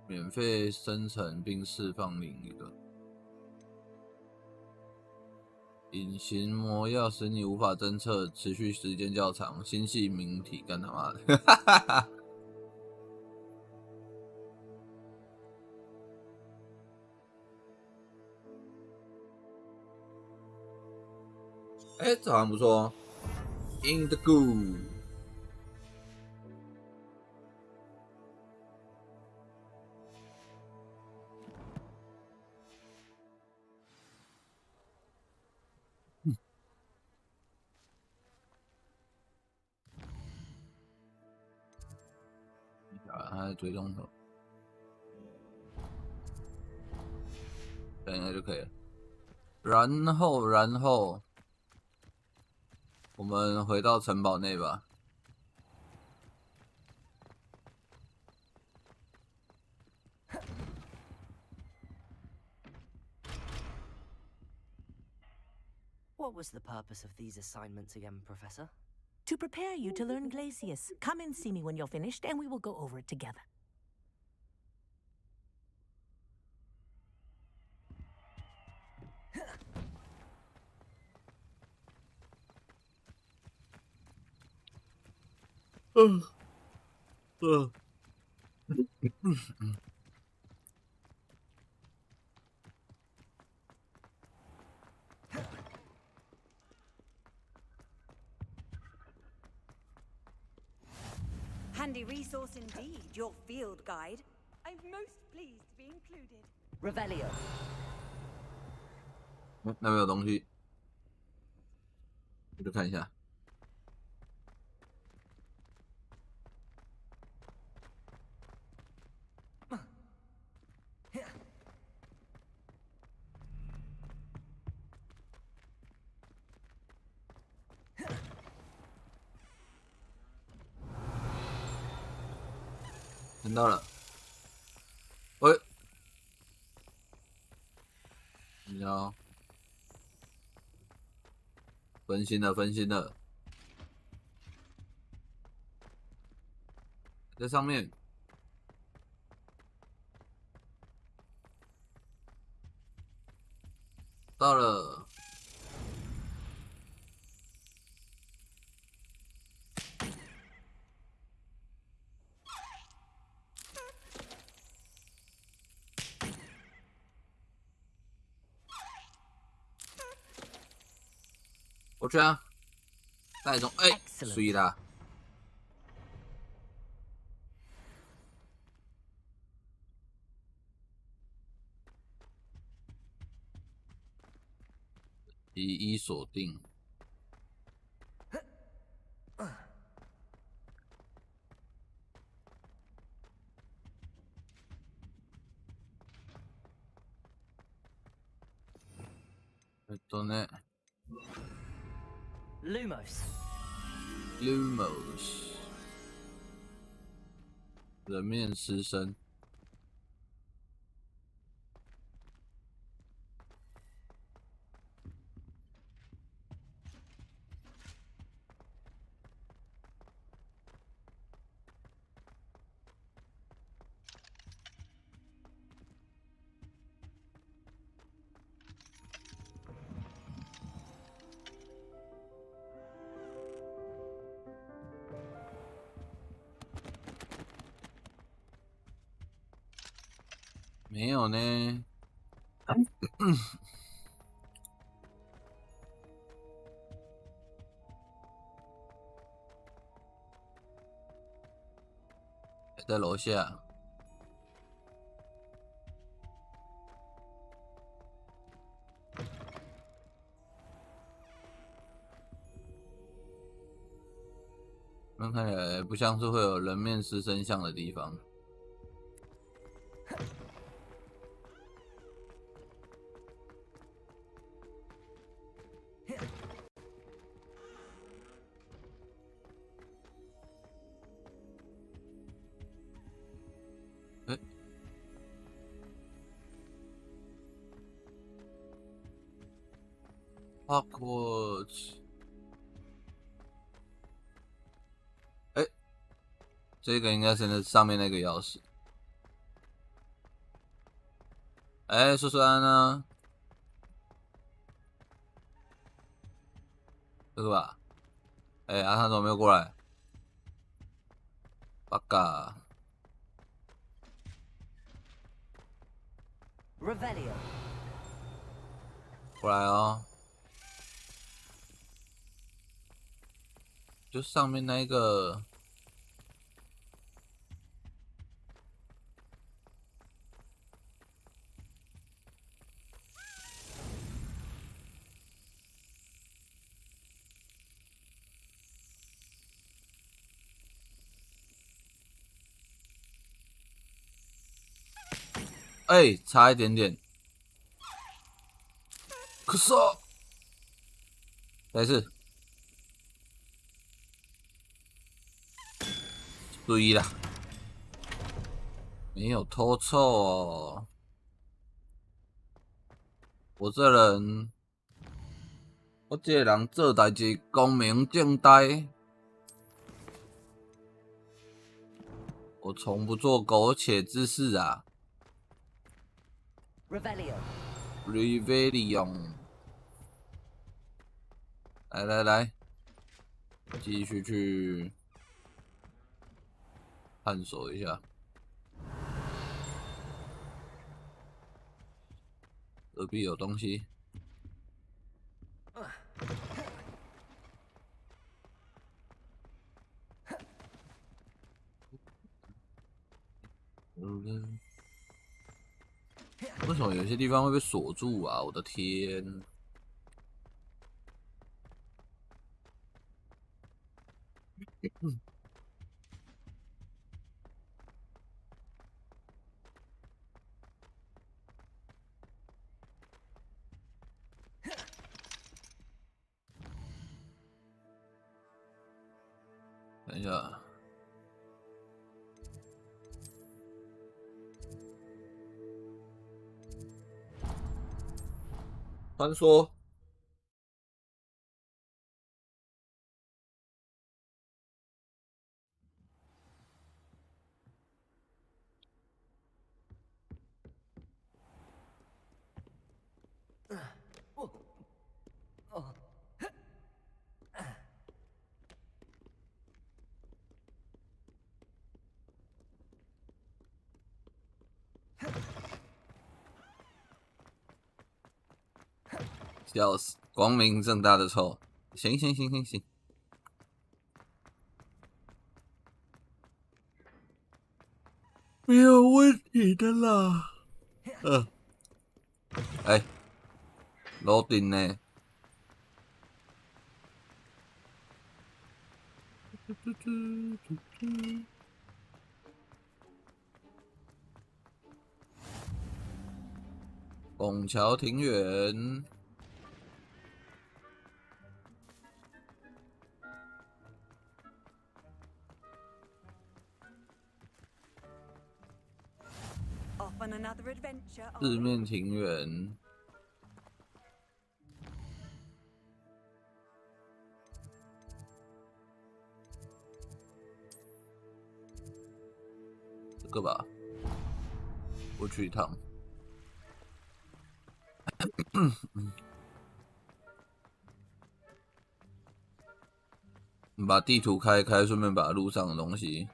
免费生成并释放另一个隐形魔药，使你无法侦测，持续时间较长。星系名体，干他妈的！这好像不错哦。In the goo。它的追踪头，等一下就可以了。然后，我们回到城堡内吧。What was the purpose of these assignments again, Professor? To prepare you to learn Glacius. Come and see me when you're finished, and we will go over it together. Handy resource indeed, your field guide. I'm most pleased to be included. Revelio. 那边有东西，我就看一下。看到了，喂，你好，分心了，在上面，到了。我去啊！带中，水啦！一锁定。ね。Lumos. 人面狮身。没有呢。在楼下。那看起来不像是会有人面狮身像的地方。Hogwarts。这个应该是那上面那个钥匙。苏苏安呢？这个吧？阿汤怎么没有过来？八嘎！ Revelio。过来哦。就上面那一个。差一点点。可是，没事，注意啦，没有偷臭哦。我这人做代志光明正大，我从不做苟且之事啊。Revelio。来，继续去探索一下。隔壁有东西。为什么有些地方会被锁住啊？我的天！等一下。传说。笑死！光明正大的臭，行，没有问题的啦。楼顶呢？拱桥庭园。四面庭园。这个吧，我去一趟。把地图开开，顺便把路上的东西。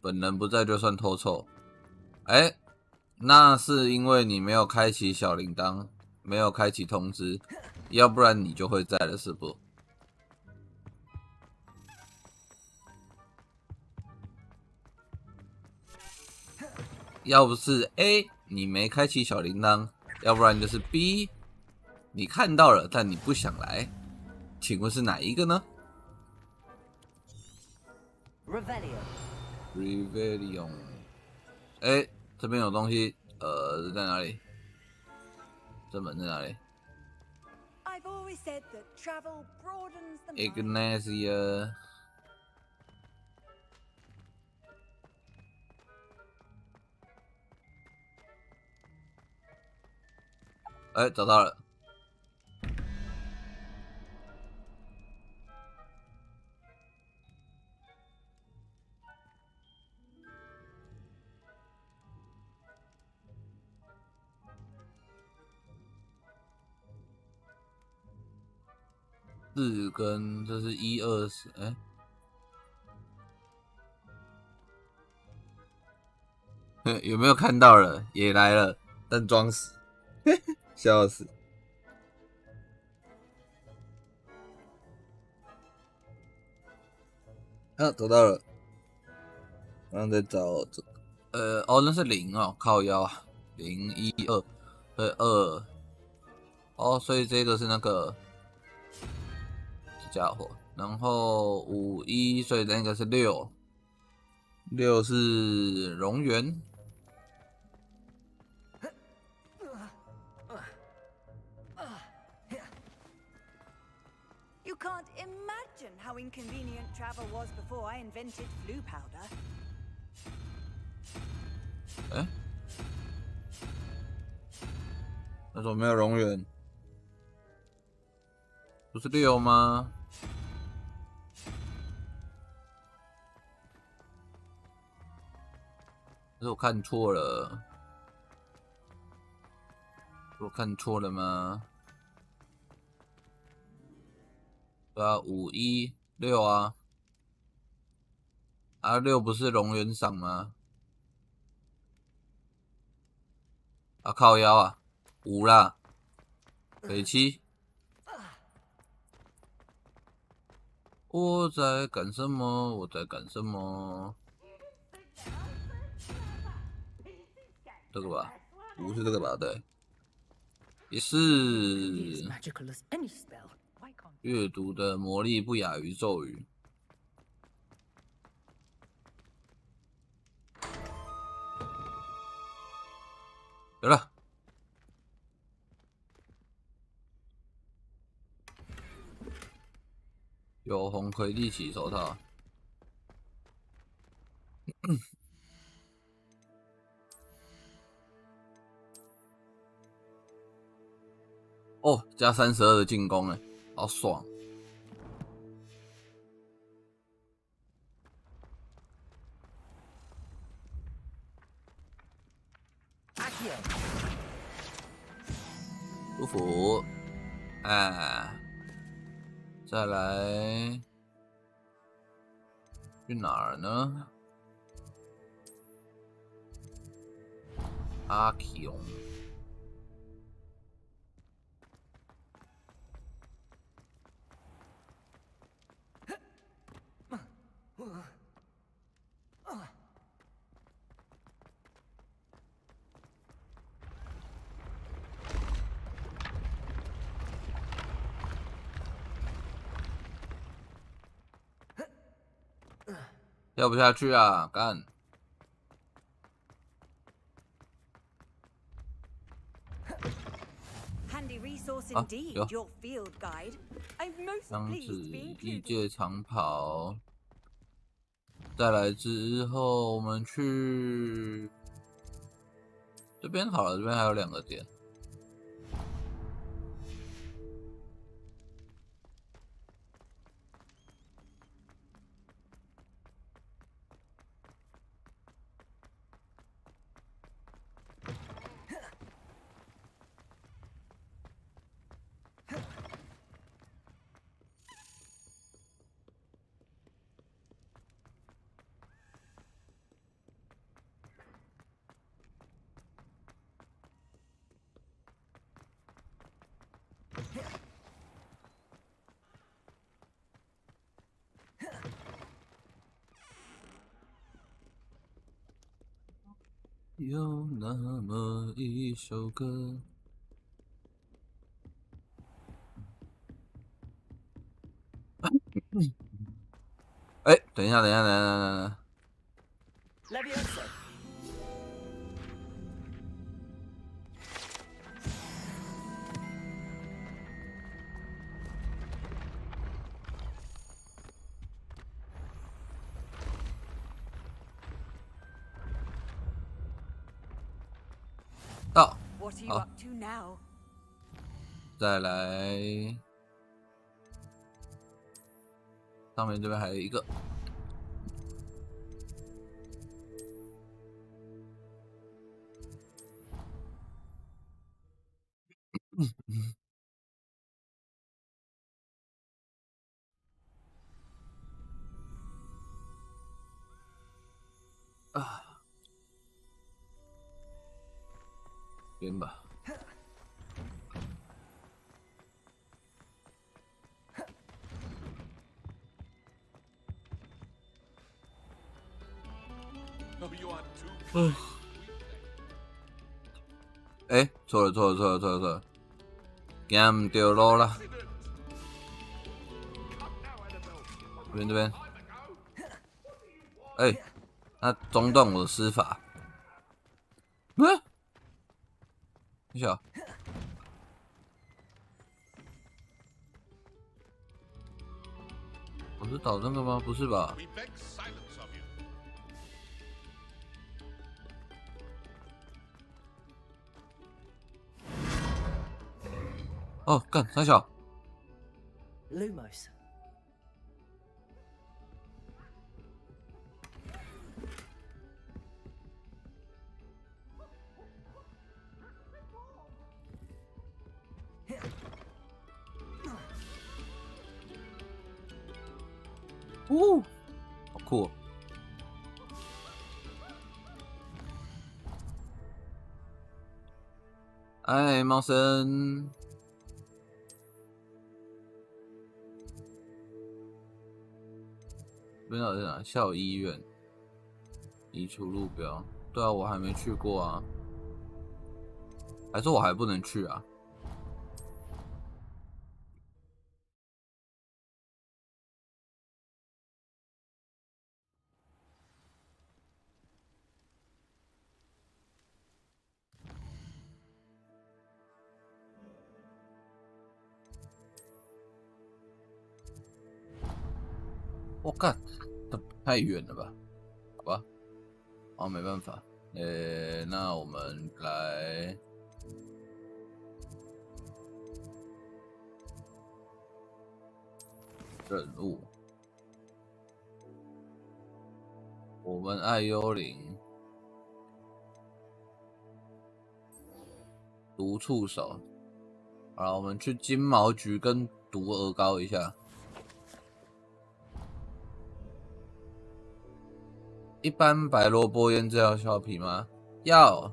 本人不在就算偷臭。那是因为你没有开启小铃铛，没有开启通知，要不然你就会在了，是不？要不是 A 你没开启小铃铛，要不然就是 B 你看到了但你不想来，请问是哪一个呢 ？Revelio。哎，这边有东西，在哪里？这门在哪里 ？Ignacia。哎，找到了。4根，这是1、2、10，哎，有没有看到了？也来了，但装死，笑死。啊，找到了，刚刚在找这个，那是0哦，靠腰啊，0、1、2，对2，哦，所以这个是那个这家伙，然后5、1，所以那个是6，6是蝾螈。You can't imagine how inconvenient travel was before I invented flu powder. 哎，那怎么没有蝾螈？不是6吗？是我看错了？我看错了吗？对啊，5、1、6啊，啊6不是蝾螈赏吗？啊靠腰啊，5啦，北七。我在干什么？我在干什么？这个吧，不是这个吧？对，也是阅读的魔力不亚于咒语。有了，有红魁地奇手套。哦，加32的进攻，哎，好爽！舒服，哎，再来去哪儿呢？阿雄。跳不下去啊！干！ Handy resource indeed, your field guide. I'm most 箱 pleased 子 to be 异 included. 界长跑，再来之后我们去这边好了，这边还有2个点。有那么一首歌。哎，等一下，等一下，等一下，等一下。Levioso. 到， What are you 好， up to now? 再来，上面这边还有一个。啊，编吧。嗯。哎，错了，错了，错了，错了，错了，行唔对路啦。这边，这边。哎，他中断我的施法。嗯，你小。我是导那个吗？不是吧？哦，干，三小。Lumos. Ooh, 好酷哦！哎，猫生，不知道在哪？校医院，移除路标。对啊，我还没去过啊，还是我还不能去啊？我干，太远了吧？好吧，哦，没办法。那我们来任务。我们爱幽灵，毒触手。好了，我们去金毛菊跟毒鹅膏一下。一般白萝卜腌制要削皮吗？要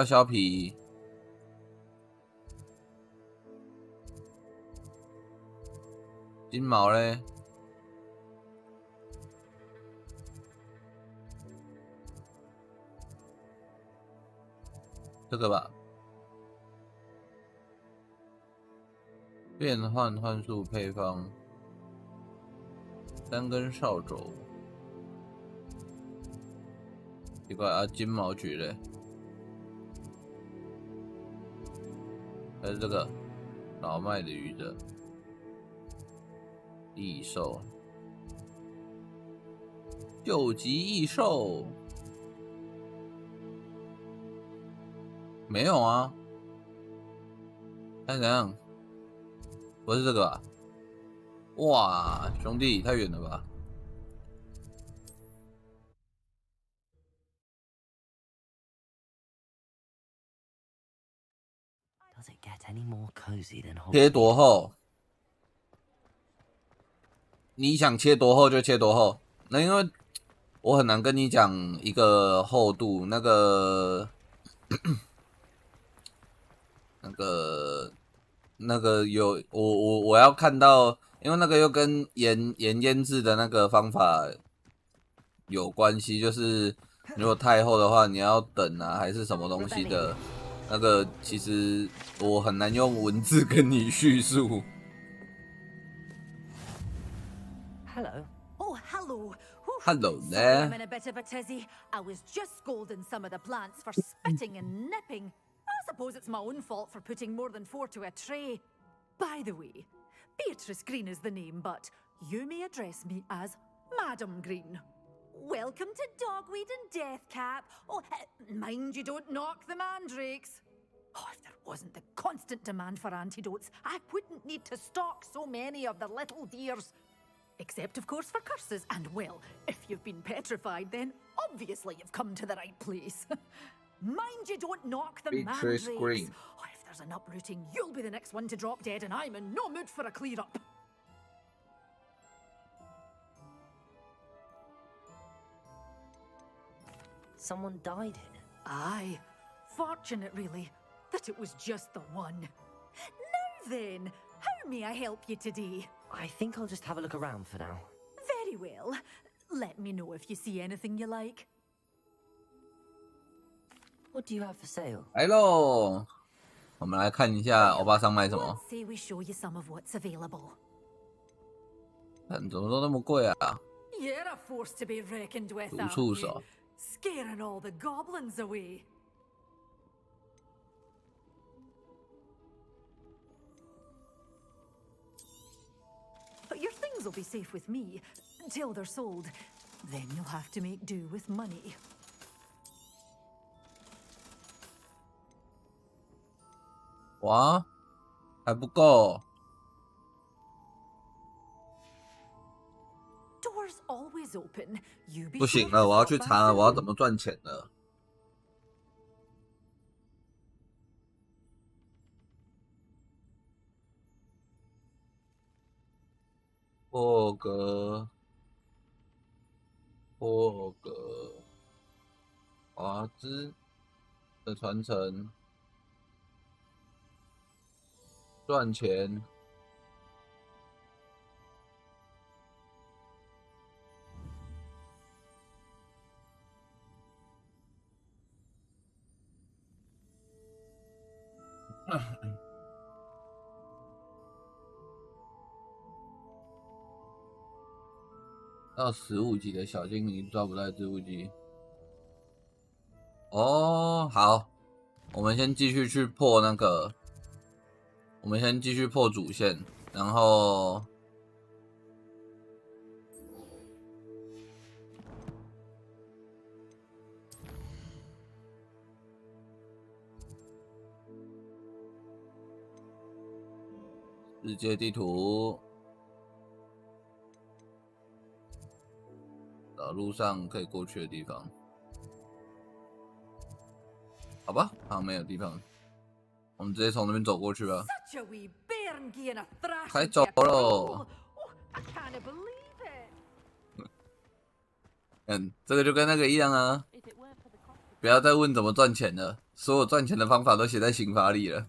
削皮。金毛嘞？这个吧。变换幻术配方，3根扫帚。奇怪啊，金毛菊嘞？还是这个老麦的鱼的异兽，救急异兽。没有啊？看怎样？不是这个吧？哇，兄弟，太远了吧？Does it get any more cozy than Hogwarts? 切多厚？你想切多厚就切多厚。那因为我很难跟你讲一个厚度，那个有我要看到，因为那个又跟盐腌制的那个方法有关系，就是如果太后的话，你要等啊，还是什么东西的？那个其实我很难用文字跟你叙述。Hello. Oh, hello. Hello Sorry, there. I'm in a bit of a tizzy. I was just scolding some of the plants for spitting and nipping. I suppose it's my own fault for putting more than 4 to a tray. By the way, Beatrice Green is the name, but you may address me as Madam Green. Welcome to Dogweed and Deathcap. Oh, mind you don't knock the mandrakes. Oh, if there wasn't the constant demand for antidotes, I wouldn't need to stock so many of the little dears. Except, of course, for curses. And, well, if you've been petrified, then obviously you've come to the right place. Mind you don't knock the mandrakes. Oh, if there's an uprooting, you'll be the next one to drop dead, and I'm in no mood for a clear-up. Someone died here. Aye. Fortunate, really, that it was just the one. Now then, how may I help you today? I think I'll just have a look around for now. Very well. Let me know if you see anything you like. What do you have for sale? 来喽，我们来看一下欧巴桑卖什么。 Let's say we show you some of what's available. 看怎么都那么贵啊！ You're a force to be reckoned with, 毒 aren't 触 you? 手， Scaring all the goblins away. But your things will be safe with me until they're sold. Then you'll have to make do with money. 哇，还不够。 Doors always open. You be 不 sure 行 to 了，我要 stop 去 by 查了，我要 soon. 怎么赚钱了。破格，破格，华兹的传承，赚钱。到15级的小精灵抓不到织物机。哦，好，我们先继续去破那个，我们先继续破主线，然后世界地图。 找路上可以过去的地方，好吧，好像没有地方，我们直接从那边走过去吧。 Such a wee bairn giving a thrash 开 into 走 a crow. 喽！ Oh, I can't believe it. 这个就跟那个一样啊，不要再问怎么赚钱了，所有赚钱的方法都写在刑法里了。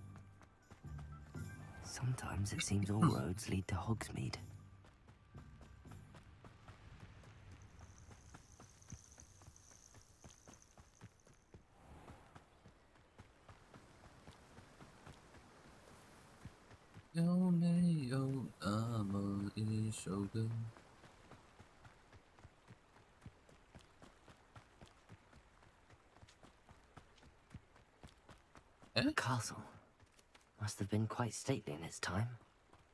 Sometimes it seems all roads lead to Hogsmeade. "有没有那么一首歌？" The castle must have been quite stately in its time.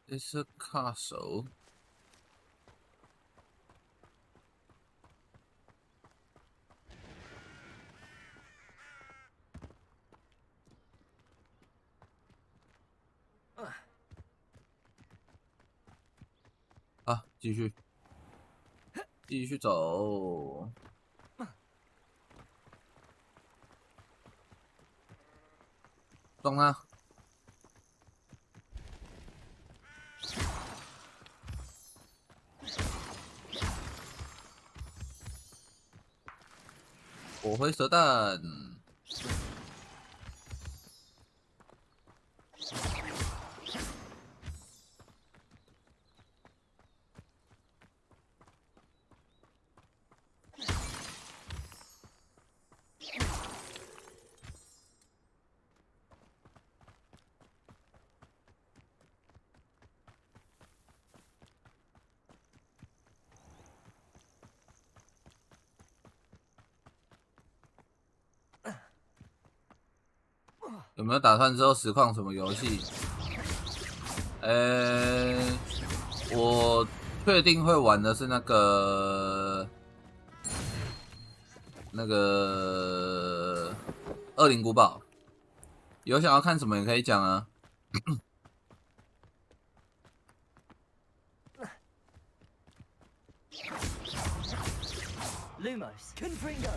It's a castle. Ah, 继续走。撞他！火灰蛇弹。有没有打算之后实况什么游戏？我确定会玩的是那个恶灵古堡。有想要看什么也可以讲啊。Lumos, Confringo.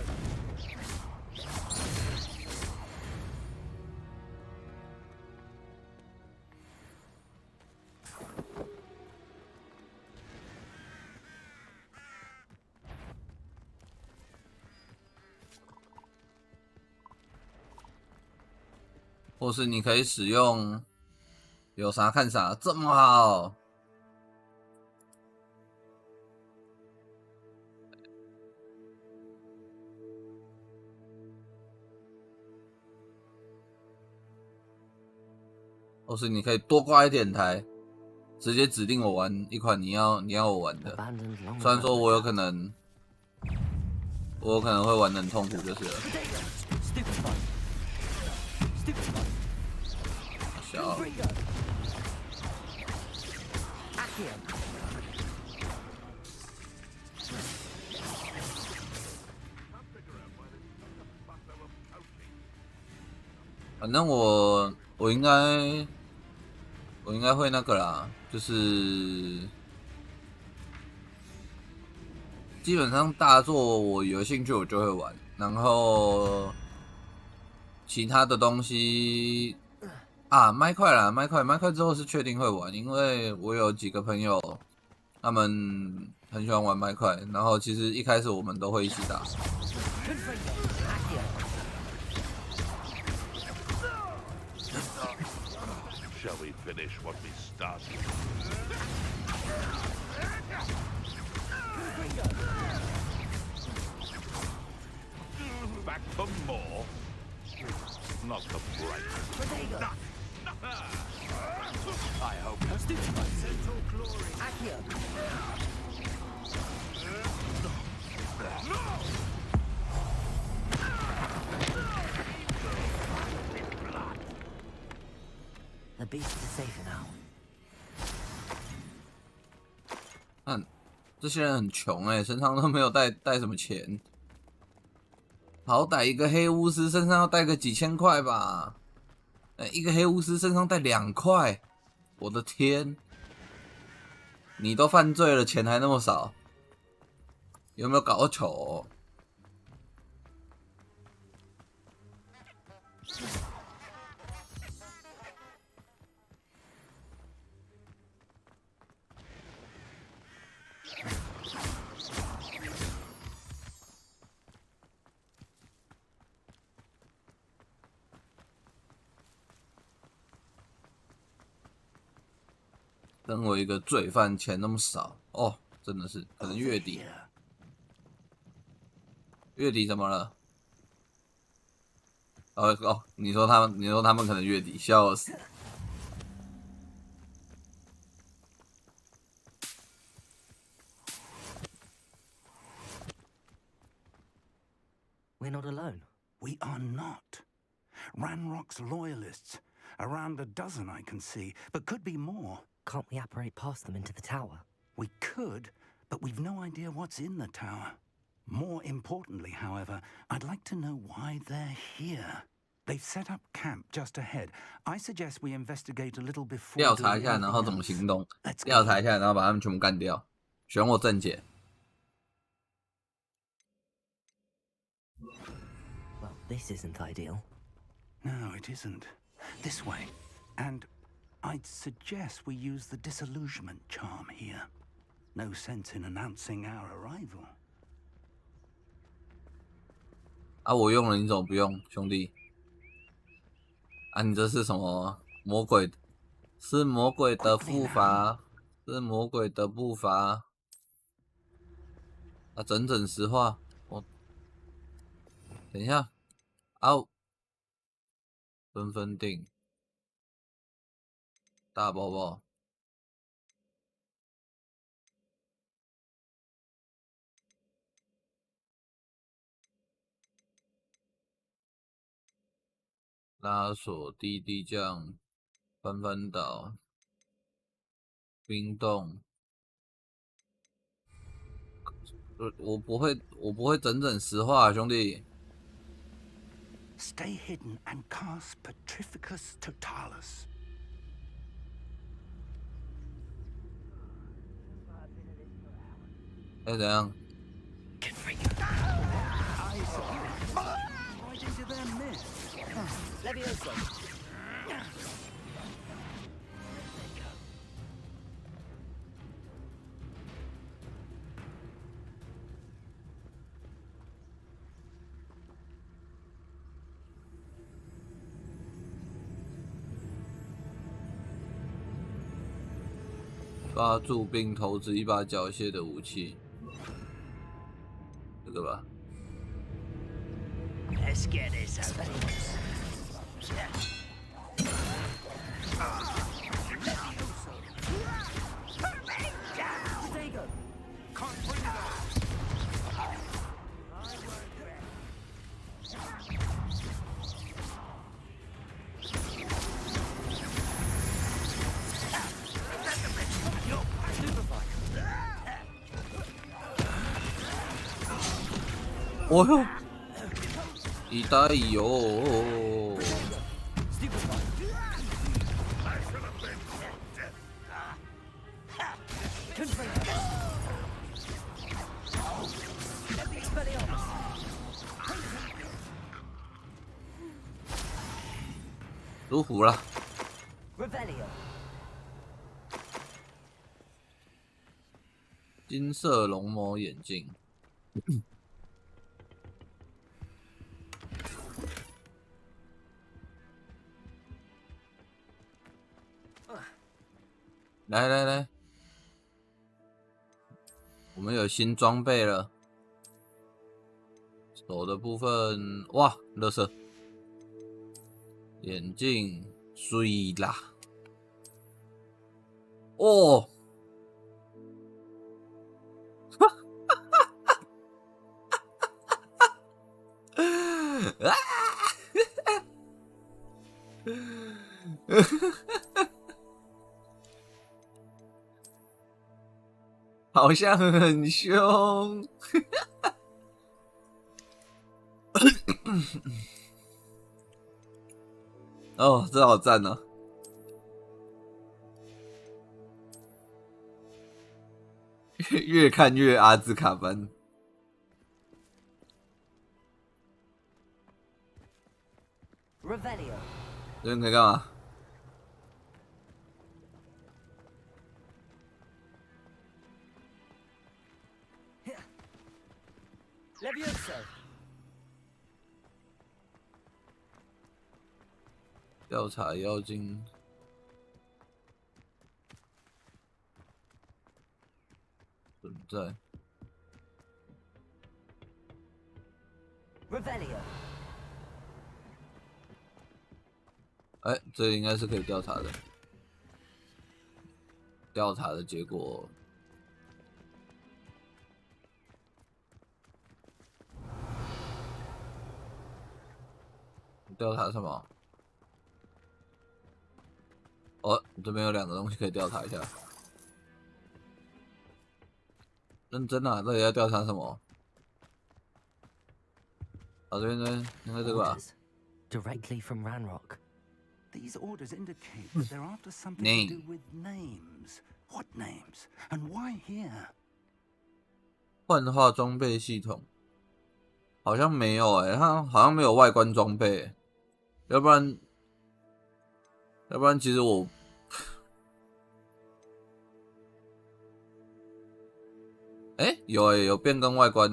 或是你可以使用有啥看啥，这么好。或是你可以多挂一点台，直接指定我玩一款你要我玩的。虽然说我有可能会玩得很痛苦，就是了。小。反正我应该会那个啦，就是基本上大作我有兴趣我就会玩，然后其他的东西啊，麦块之后是确定会玩，因为我有几个朋友他们很喜欢玩麦块，然后其实一开始我们都会一起打。Shall we finish what we started? Back for more? Not the bright. I hope Central glory. The beast is safe now. 看这些人很穷身上都没有带什么钱，好歹一个黑巫师身上要带个几千块吧。一个黑巫师身上带2块，我的天！你都犯罪了，钱还那么少，有没有搞错？身为一个罪犯，钱那么少哦，真的是可能月底。月底怎么了？你说他们可能月底，笑死。We're not alone. We are not. Ranrock's loyalists. Around a dozen I can see, but could be more. Can't we apparate past them into the tower? We could, but we've no idea what's in the tower. More importantly, however, I'd like to know why they're here. They've set up camp just ahead. I suggest we investigate a little before. 调查一下，然后怎么行动？调查一下，然后把他们全部干掉。选我正解。Well, this isn't ideal. No, it isn't. This way. And I'd suggest we use the disillusionment charm here. No sense in announcing our arrival. 啊，我用了，你怎么不用，兄弟？啊，你这是什么魔鬼？是魔鬼的步伐，是魔鬼的步伐。啊，整整实话，我等一下，啊，纷纷定，大包包。拉锁、滴滴酱、翻翻岛、冰冻。我不会整整实话，兄弟。Stay hidden and cast Petrificus Totalis. 怎样？ Right into their midst. Levioso. 抓住并投掷一把缴械的武器，这个吧。Let's get this over. Oh 哟，一带哟！如虎了。金色龙魔眼镜。来来来，我们有新装备了。手的部分，哇，垃圾。眼镜，水啦。哦。啊！好像很凶。哦，这好赞哦！越看越阿兹卡班。这边可以干嘛？调查妖精。存在。哎，这应该是可以调查的。调查的结果，调查什么？哦，这边有2个东西可以调查一下。认真啊，到底要调查什么？啊，这边应该这个吧。Directly from Ranrock. These orders indicate that they're after something to do with names. What names? And why here? 幻化装备系统好像没有它好像没有外观装备，要不然其实我有变更外观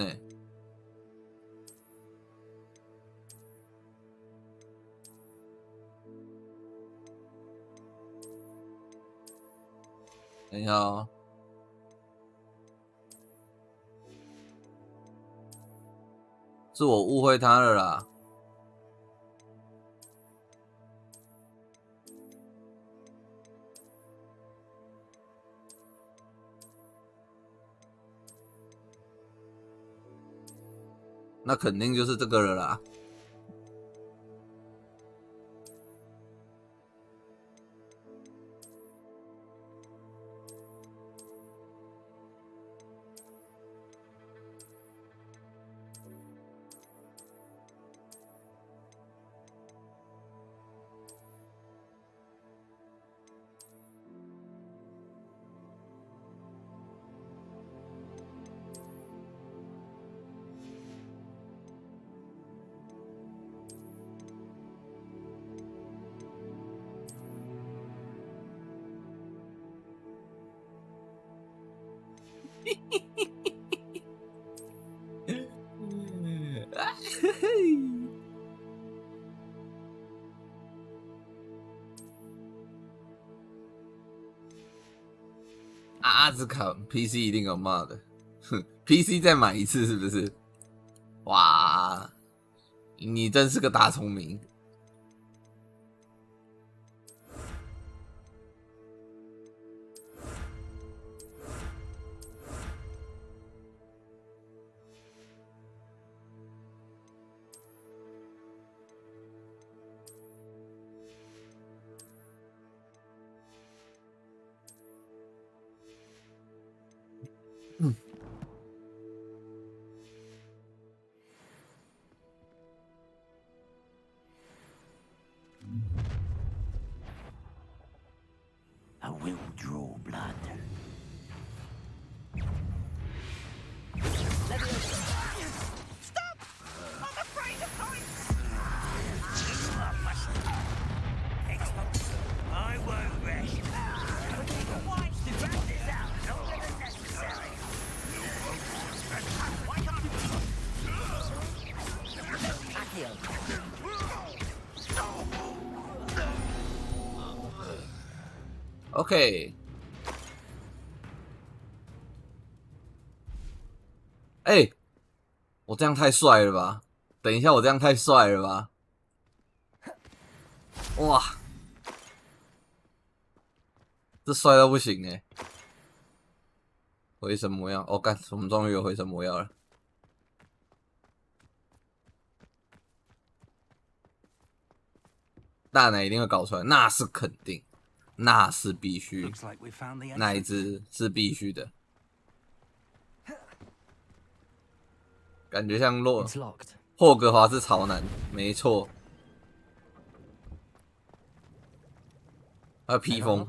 等一下哦。是我误会他了啦。那肯定就是这个了啦。阿兹卡 PC 一定有骂的，哼 PC 再买一次是不是？哇，你真是个大聪明。I will draw blood. Stop! I'm afraid of heights! I won't rest. Why to drag this out longer than necessary? Why can't OK， 哎，我这样太帅了吧！等一下，我这样太帅了吧！哇，这帅到不行哎！回神魔药，哦干，我们终于有回神魔药了。大奶一定会搞出来，那是肯定。那是必须，那一只是必须的，感觉像霍格华兹潮男，没错。还有披风，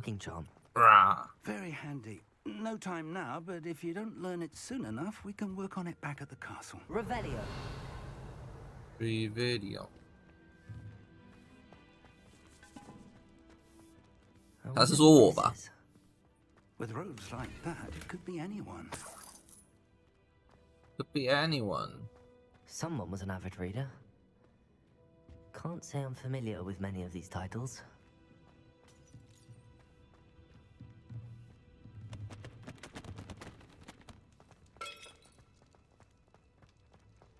啊 Very handy. No time now, but if you don't learn it soon enough, we can work on it back at the castle. Revelio. Revelio. 他是说我吧 With robes like that, it could be anyone. Could be anyone. Someone was an avid reader. Can't say I'm familiar with many of these titles.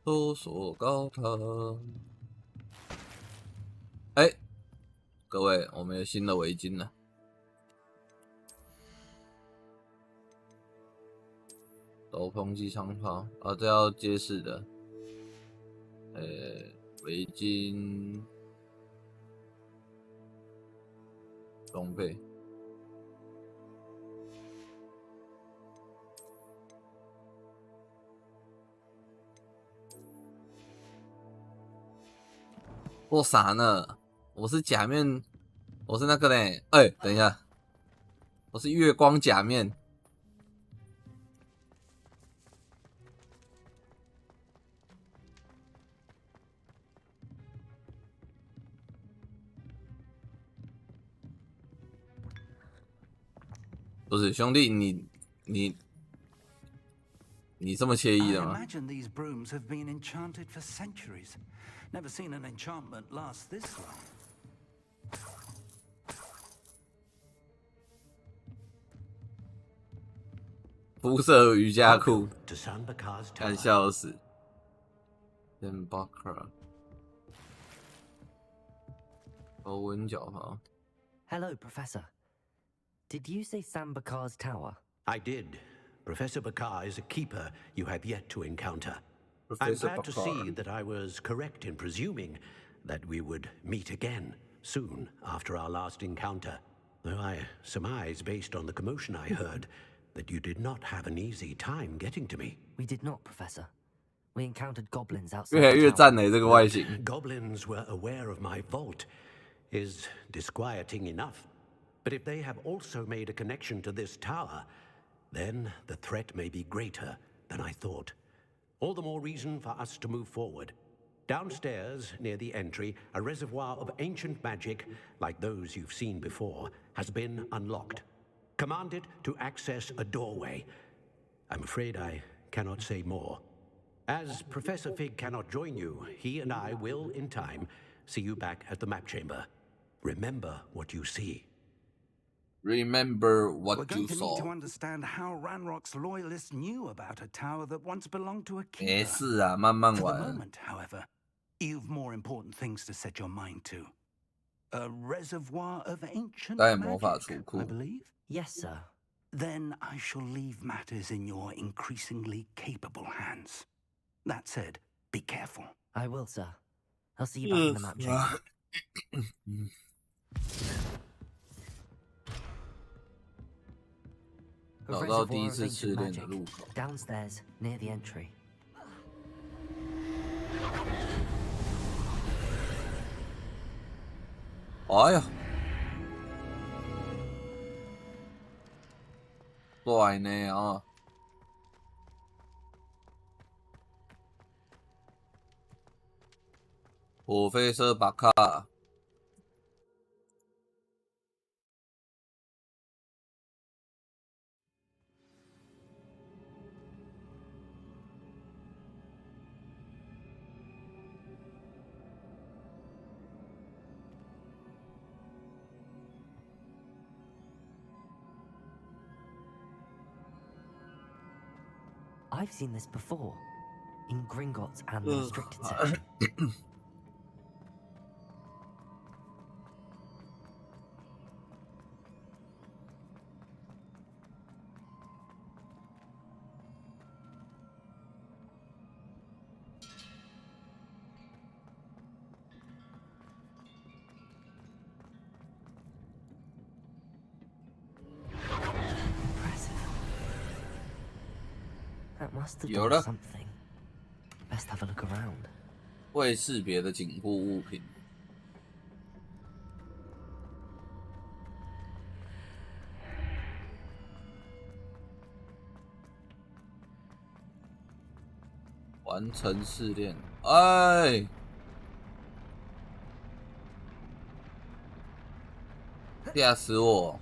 搜索高堂。哎，各位，我们有新的围巾了。斗篷及长袍啊，这要揭示的。围巾装备。我傻呢？我是假面，我是那个嘞。哎，等一下，我是月光假面。不是兄弟，你这么惬意的吗 I imagine these brooms have been enchanted for centuries. Never seen an enchantment last this long. 肤色瑜伽裤，看笑死。Sandbaker， 欧文角袍。Hello, Professor. Did you say Sambakar's tower? I did. Professor Bakar is a keeper you have yet to encounter. Professor I'm glad to see that I was correct in presuming that we would meet again soon after our last encounter. Though I surmise, based on the commotion I heard, that you did not have an easy time getting to me. We did not, Professor. We encountered goblins outside 越来越 the 赞 tower. 嘞，这个外形。 Goblins were aware of my vault is disquieting enough. But if they have also made a connection to this tower, then the threat may be greater than I thought. All the more reason for us to move forward. Downstairs, near the entry, a reservoir of ancient magic, like those you've seen before, has been unlocked. Command it to access a doorway. I'm afraid I cannot say more. As Professor Fig cannot join you, he and I will, in time, see you back at the map chamber. Remember what you see. Remember what We're going you to saw. need to understand how Ranrock's loyalists knew about a tower that once belonged to a 没 keeper. 事啊，慢慢 For the 玩。 moment, however, you've more important things to set your mind to. A reservoir of ancient 该魔法 magic, 储 I 库。 believe. Yes, sir. Then I shall leave matters in your increasingly capable hands. That said, be careful. I will, sir. I'll see you back in the map chamber. 找到第一次试炼的入口。 Downstairs, near the entry. 哎呀，帅呢啊！火飞车巴卡。 I've seen this before, in Gringotts and the restricted section. That must have done something. Best have a look around. 未识别的颈部物品。完成试炼。哎！吓死我！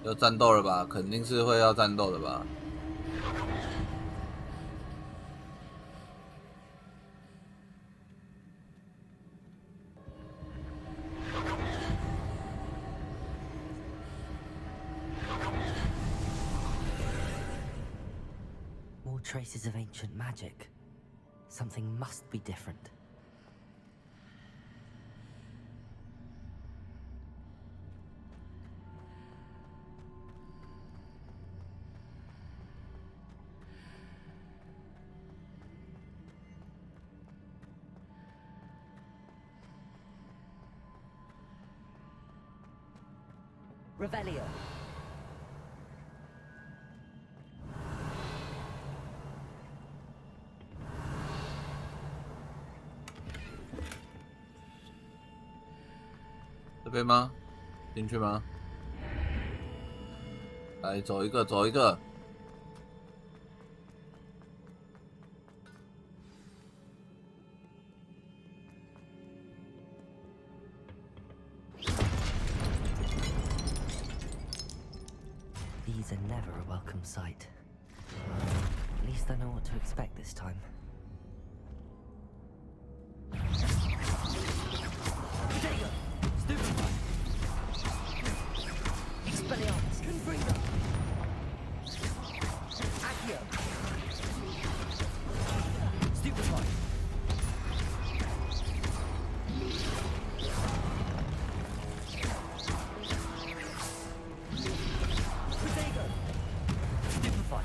要战斗了吧？肯定是会要战斗的吧。More traces of ancient magic. Something must be different. Revelio. “这边吗？进去吗？来，走一个，走一个。These are never a welcome sight. At least I know what to expect this time. Potato! Stupefy! Expelliarmus! Confringo! Accio! Stupefy! Potato! Stupefy!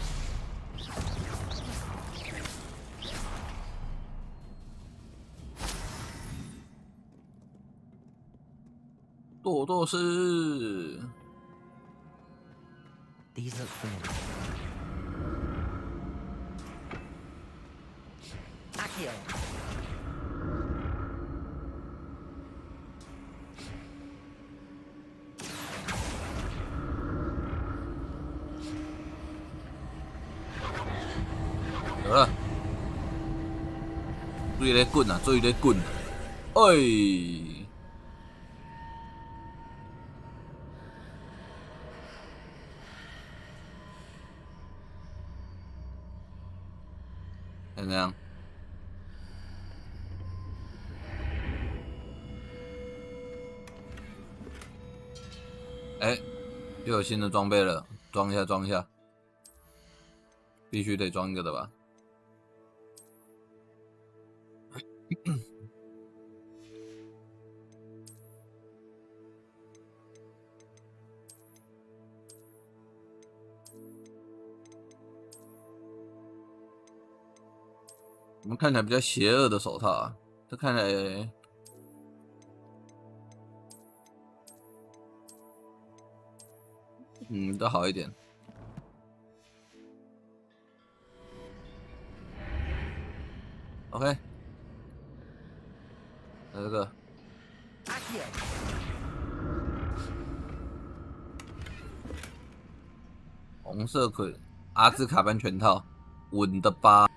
堕堕是 These look familiar. Accio!得了，注意咧滚啊！注意咧滚啊！哎。怎样？哎，又有新的装备了，装一下，装一下，必须得装一个的吧？我们看起来比较邪恶的手套啊，这看起来。都好一点。OK， 来这个红色盔，阿兹卡班全套，稳的吧？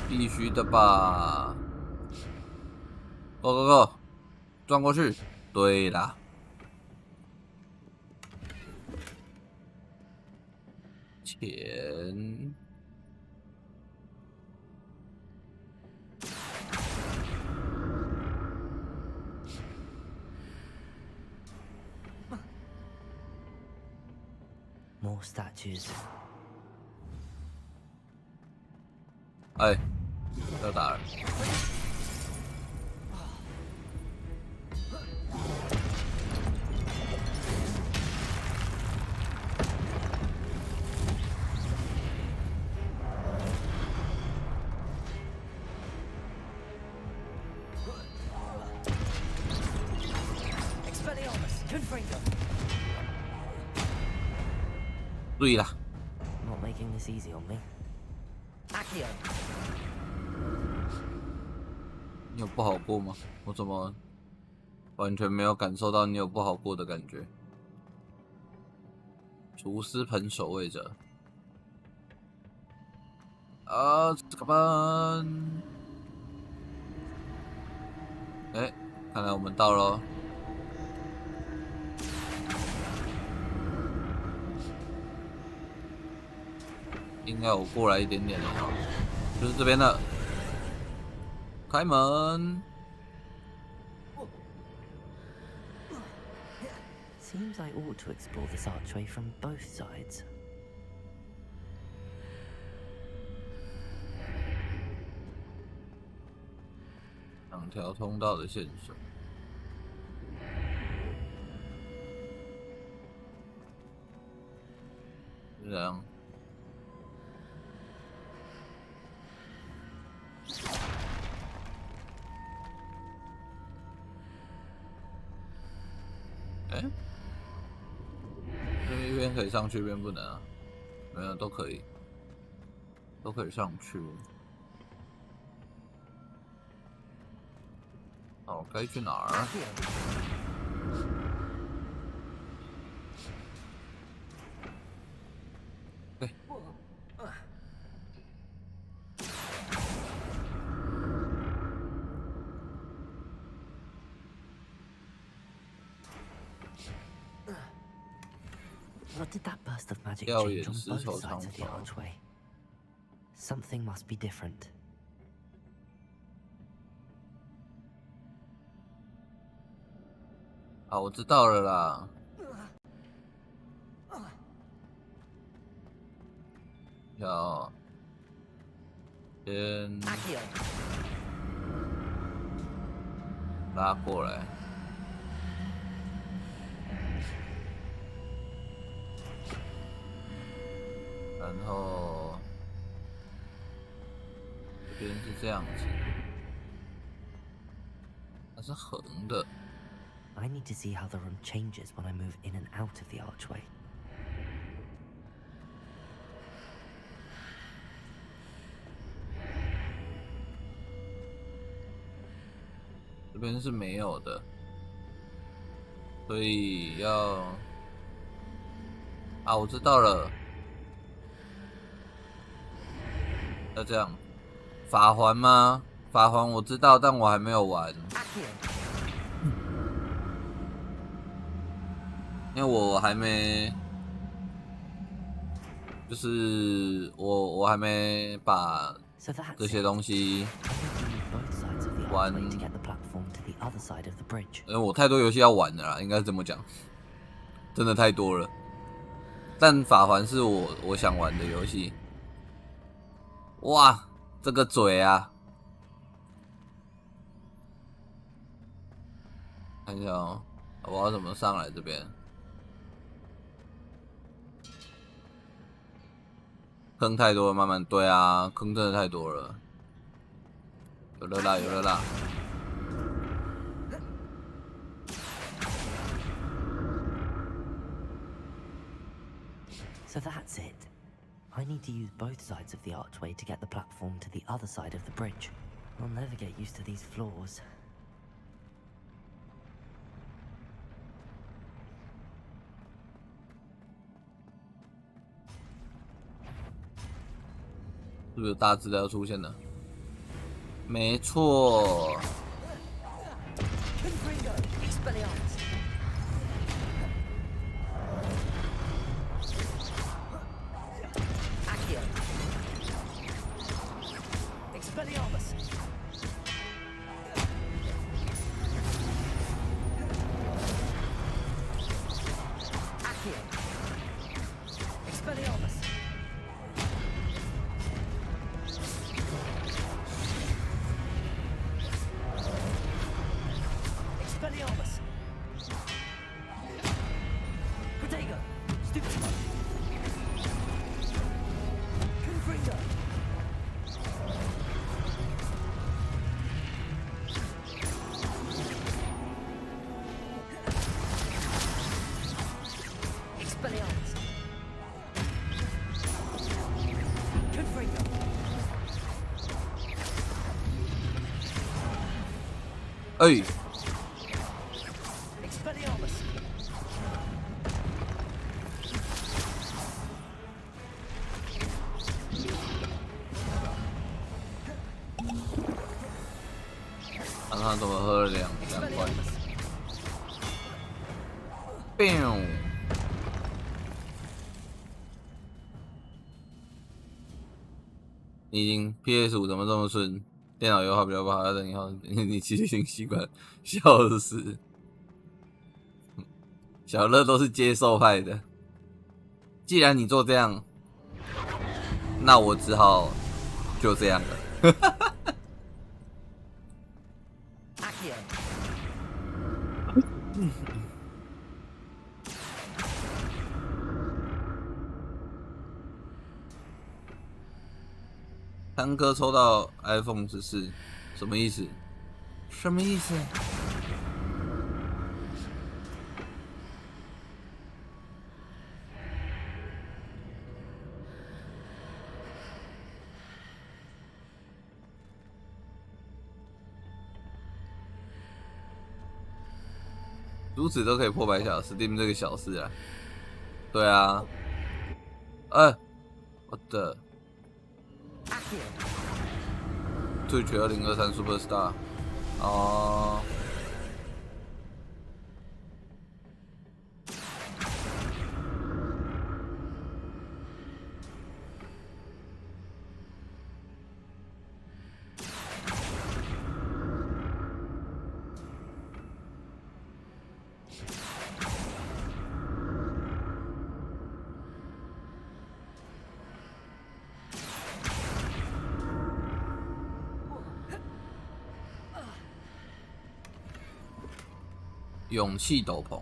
必须的吧 ？Go Go Go， 撞过去。对啦。钱，More statues. 哎，要打了。对啦。Not making this easy on me. Accio. 你有不好过吗？我怎么完全没有感受到你有不好过的感觉？厨师盆守卫者。啊，这个班。哎，看来我们到了。应该有过来一点点的，就是这边的。开门。Seems I ought to explore this archway from both sides. 两条通道的线索。是这样。哎，这边可以上去，这边不能啊？没有，都可以，都可以上去。哦，该去哪儿？对。What did that burst of magic change on both sides of the archway? Something must be different. 啊，我知道了啦。要先拉过来。然后这边是这样子，它是横的。I need to see how the room changes when I move in and out of the archway. 这边是没有的，所以要啊，我知道了。要这样，法环吗？法环我知道，但我还没有玩，因为我还没，就是我还没把 So that's 这些东西 both sides of the 玩 archway to get the platform to the other side of the bridge. 我太多游戏要玩了啦，应该是这么讲，真的太多了。但法环是我想玩的游戏。哇，这个嘴啊！看一下哦，我要怎么上来这边？坑太多了，慢慢对啊，坑真的太多了。有了啦，有了啦。So that's it. I need to use both sides of the archway to get the platform to the other side of the bridge. I'll never get used to these floors. 是不是有大资料出现了？没错。哎，看他怎么喝了两罐。biu， 你已经 PS5 怎么这么顺？电脑优化比较不好，要等以后你其实已经习惯，笑死。小乐都是接受派的，既然你做这样，那我只好就这样了。汤哥抽到 iPhone 14，什么意思？什么意思？如此都可以破百小，Steam 这个小事啊。对啊。我的。Twitch 2023 Superstar。哦。勇气斗篷。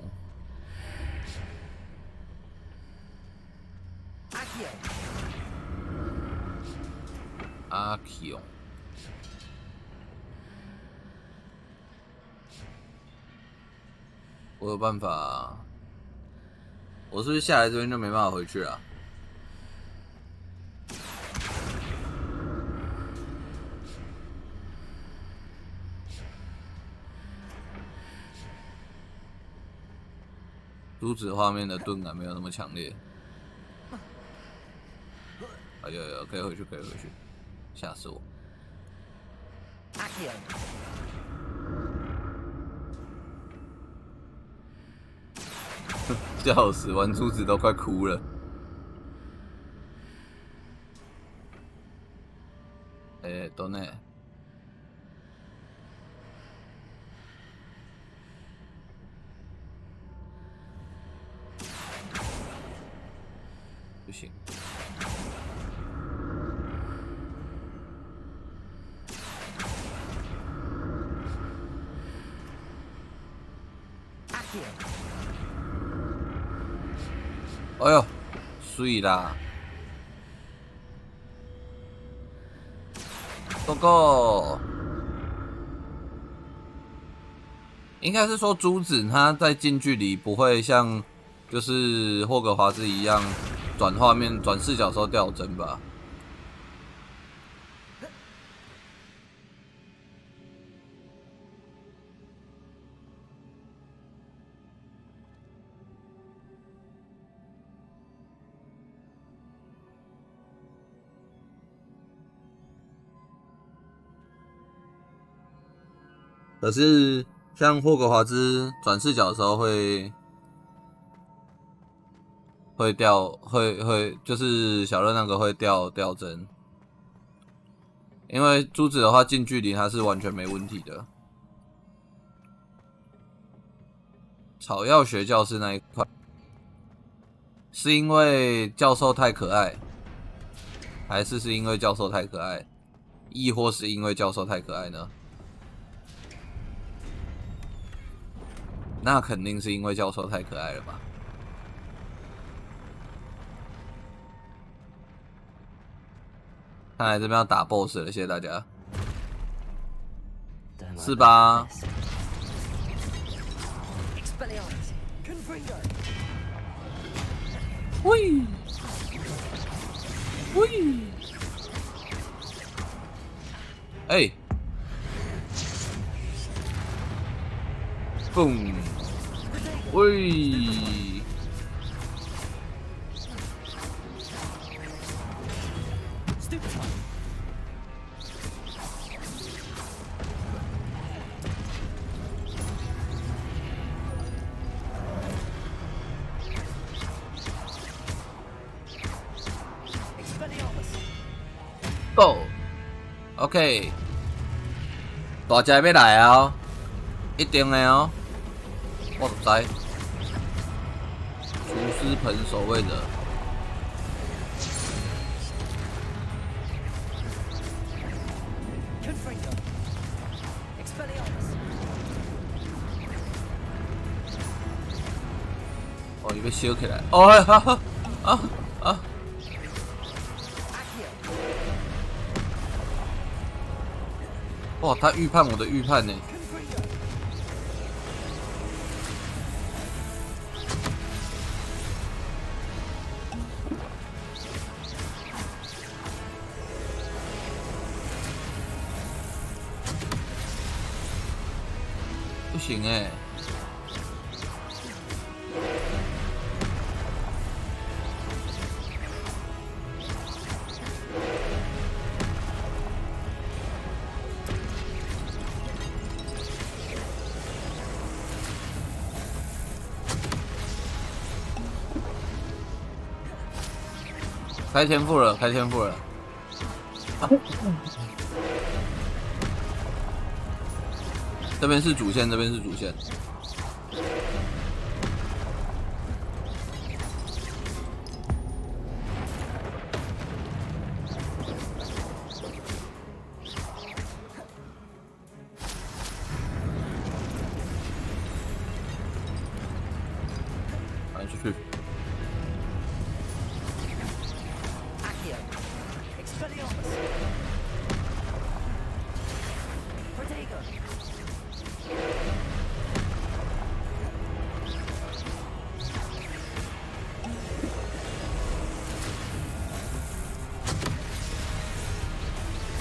阿 Q。我有办法，我是不是下来这边就没办法回去啊？阻止画面的钝感没有那么强烈。有，可以回去，可以回去，吓死我！笑死，玩珠子都快哭了。都内。不行。哎呦，水啦！不过，应该是说珠子它在近距离不会像就是霍格华兹一样转画面、转视角时候掉帧吧？可是像霍格华兹转视角的时候会掉，会就是小乐那个会掉帧，因为珠子的话近距离它是完全没问题的。草药学教室那一块，是因为教授太可爱，还是因为教授太可爱，亦或是因为教授太可爱呢？那肯定是因为教授太可爱了吧？看来这边要打 BOSS 了，谢谢大家。是吧？喂喂，哎，嘣，喂。Go， OK， 大家要来啊！一定的哦，我唔知。厨师盆守卫者，哦，伊要烧起来，哦，哈哈，啊！哇，他预判我的预判呢！不行哎！开天赋了，开天赋了！啊、这边是主线，这边是主线。赶出去！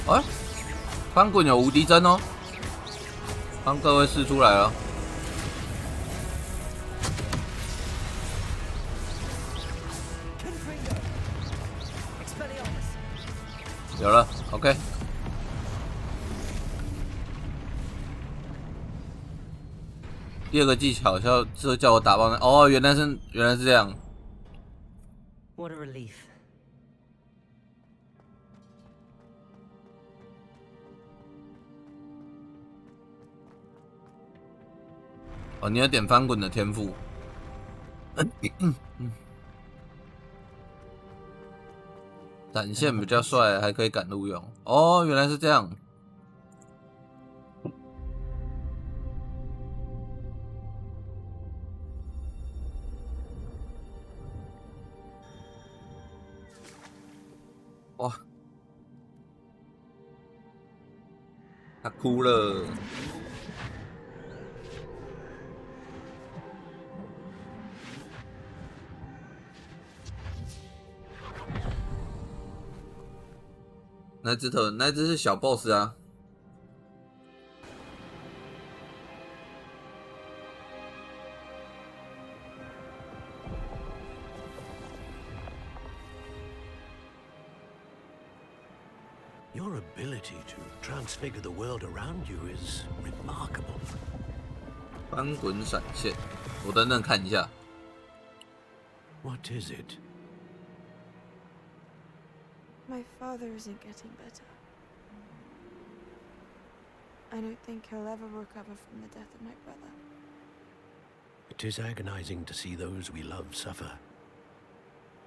哎，翻滚有无敌帧哦，帮各位试出来了。有了 ，OK。第二个技巧就叫我打爆那，哦，原来是这样。What a relief. 哦，你有点翻滚的天赋。闪现比较帅，还可以赶路用。哦，原来是这样。哇，他哭了。那只是小 boss 啊。Your ability to transfigure the world around you is remarkable. 翻滚闪现，我等等看一下。What is it? My father isn't getting better. I don't think he'll ever recover from the death of my brother. It is agonizing to see those we love suffer.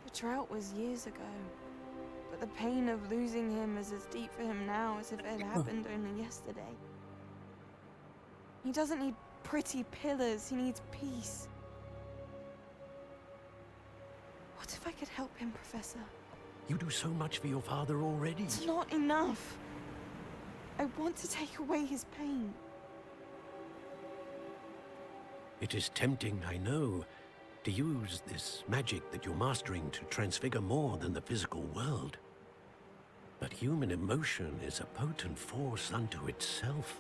The drought was years ago, but the pain of losing him is as deep for him now as if it had happened only yesterday. He doesn't need pretty pillars, he needs peace. What if I could help him, Professor? You do so much for your father already. It's not enough. I want to take away his pain. It is tempting, I know, to use this magic that you're mastering to transfigure more than the physical world. But human emotion is a potent force unto itself.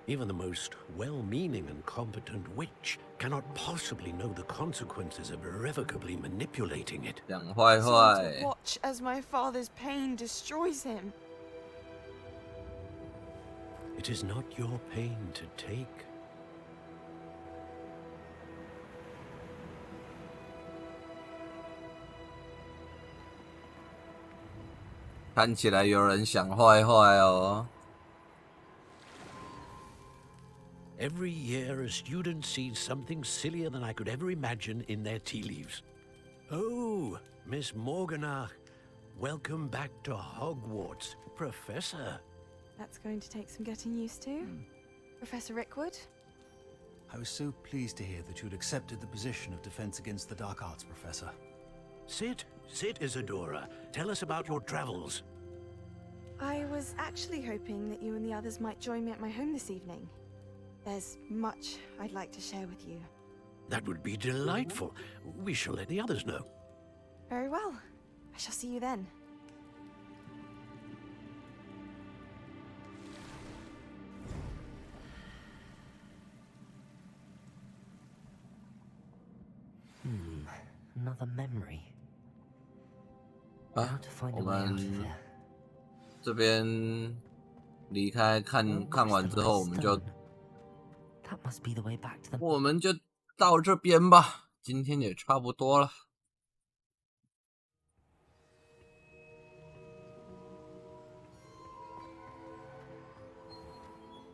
Even the most well-meaning and competent witch cannot possibly know the consequences of irrevocably manipulating it. 讲坏坏。 To watch as my father's pain destroys him. It is not your pain to take. 看起来有人想坏坏哦。 Every year, a student sees something sillier than I could ever imagine in their tea leaves. Oh, Miss Morganach, welcome back to Hogwarts, Professor. That's going to take some getting used to. Professor Rickwood? I was so pleased to hear that you'd accepted the position of Defense Against the Dark Arts, Professor. Sit, Isadora. Tell us about your travels. I was actually hoping that you and the others might join me at my home this evening. There's much I'd like to share with you. That would be delightful. We shall let the others know. Very well. I shall see you then. Another memory. 啊，我们这边离开看完之后，我们就到这边吧。今天也差不多了。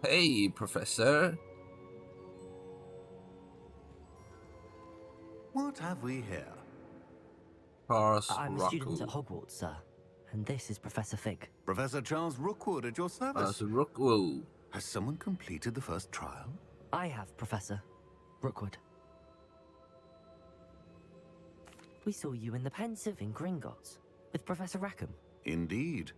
Hey, Professor. What have we here? I'm a student at Hogwarts, sir. And this is Professor Fig. Professor Charles Rookwood at your service. Professor Rookwood. Has someone completed the first trial? I have, Professor Rookwood. We saw you in the Pensive in Gringotts with Professor Rackham. Indeed.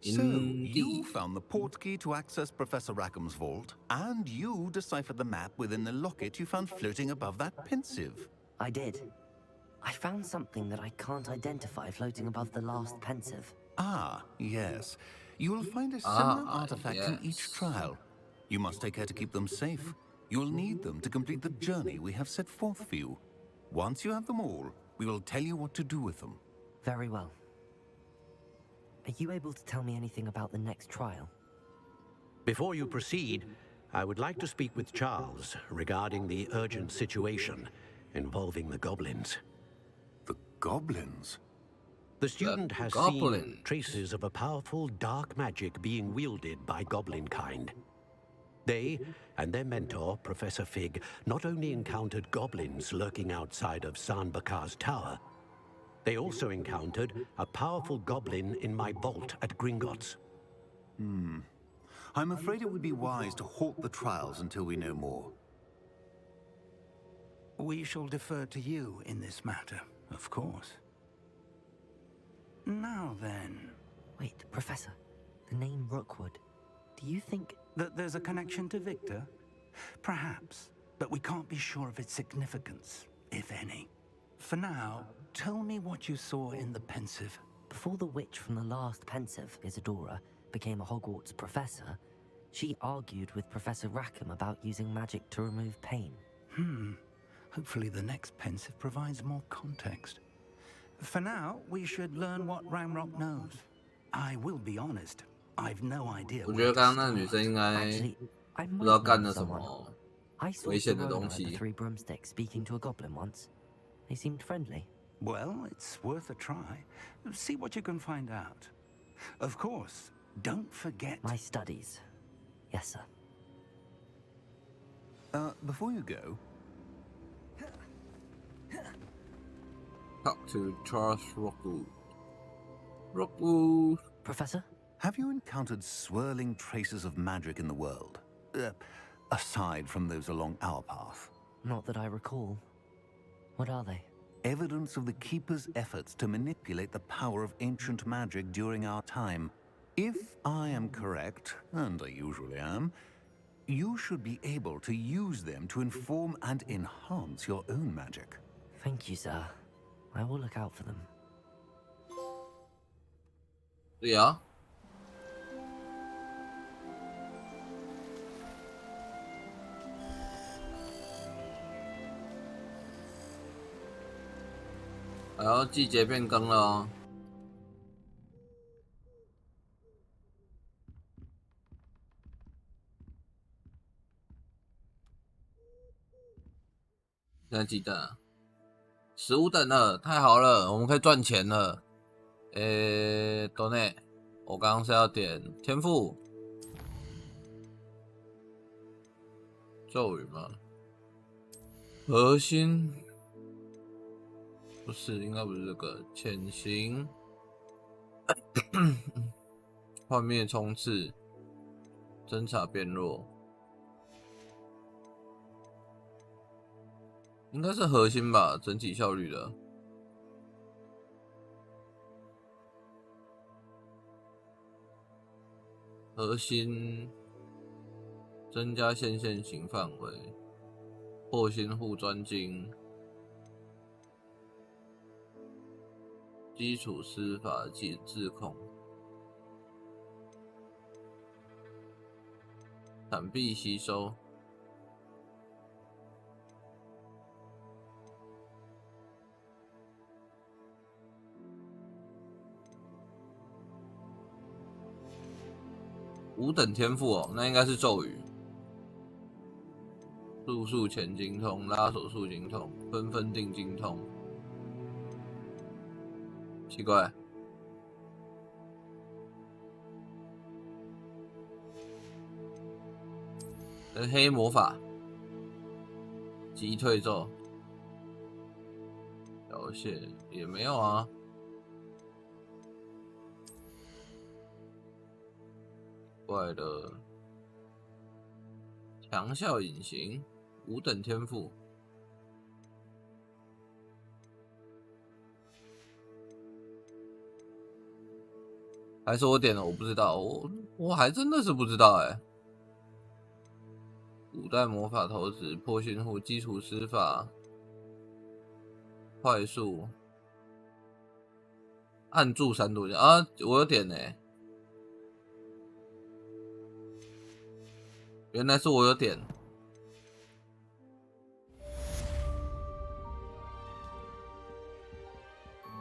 So, you found the portkey to access Professor Rackham's vault, and you deciphered the map within the locket you found floating above that Pensive. I did. I found something that I can't identify floating above the last Pensive. Ah, yes. You will find a similar artifact in each trial. You must take care to keep them safe. You will need them to complete the journey we have set forth for you. Once you have them all, we will tell you what to do with them. Very well. Are you able to tell me anything about the next trial? Before you proceed, I would like to speak with Charles regarding the urgent situation involving the goblins. The goblins? The student has seen traces of a powerful dark magic being wielded by goblin kind. They and their mentor, Professor Fig, not only encountered goblins lurking outside of San Bakar's tower, they also encountered a powerful goblin in my vault at Gringotts. I'm afraid it would be wise to halt the trials until we know more. We shall defer to you in this matter, of course. Now then... Wait, Professor. The name Rookwood. Do you think... that there's a connection to Victor? Perhaps, but we can't be sure of its significance, if any. For now, tell me what you saw in the Pensive. Before the witch from the last Pensive, Isadora, became a Hogwarts professor, she argued with Professor Rackham about using magic to remove pain. Hopefully the next Pensive provides more context. For now, we should learn what Ramrock knows. I will be honest, I've no idea 我觉得刚刚那个女生应该 Actually, I 不知道 might 干 know 了什 someone. 么 I saw 危险的 Sirona 东 at the 西。 Three Broomsticks speaking to a goblin once. They seemed friendly. Well, it's worth a try. See what you can find out. Of course, don't forget... My studies. Yes, sir. Before you go... Talk to Charles Rockwood. Rockwood. Professor? Have you encountered swirling traces of magic in the world? Aside from those along our path? Not that I recall. What are they? Evidence of the Keeper's efforts to manipulate the power of ancient magic during our time. If I am correct, and I usually am, you should be able to use them to inform and enhance your own magic. Thank you, sir. I will look out for them. 对呀。然后季节变更了哦。现在几等啊？15等了，太好了，我们可以赚钱了。多内，我刚刚是要点天赋、咒语吗？核心不是，应该不是这个。潜行、幻灭冲刺、侦察变弱。应该是核心吧，整体效率的。核心增加线型范围，破心护专精，基础施法及自控，闪避吸收。5等天赋哦，那应该是咒语。速速前精通，拉手速精通，纷纷定精通。奇怪，黑魔法，击退咒，表现也没有啊。怪的强效隐形，5等天赋，还是我点了？我不知道，我还真的是不知道哎。古代魔法投掷、破心护、基础施法、快速、按住3度啊，我有点呢。原来是我有点，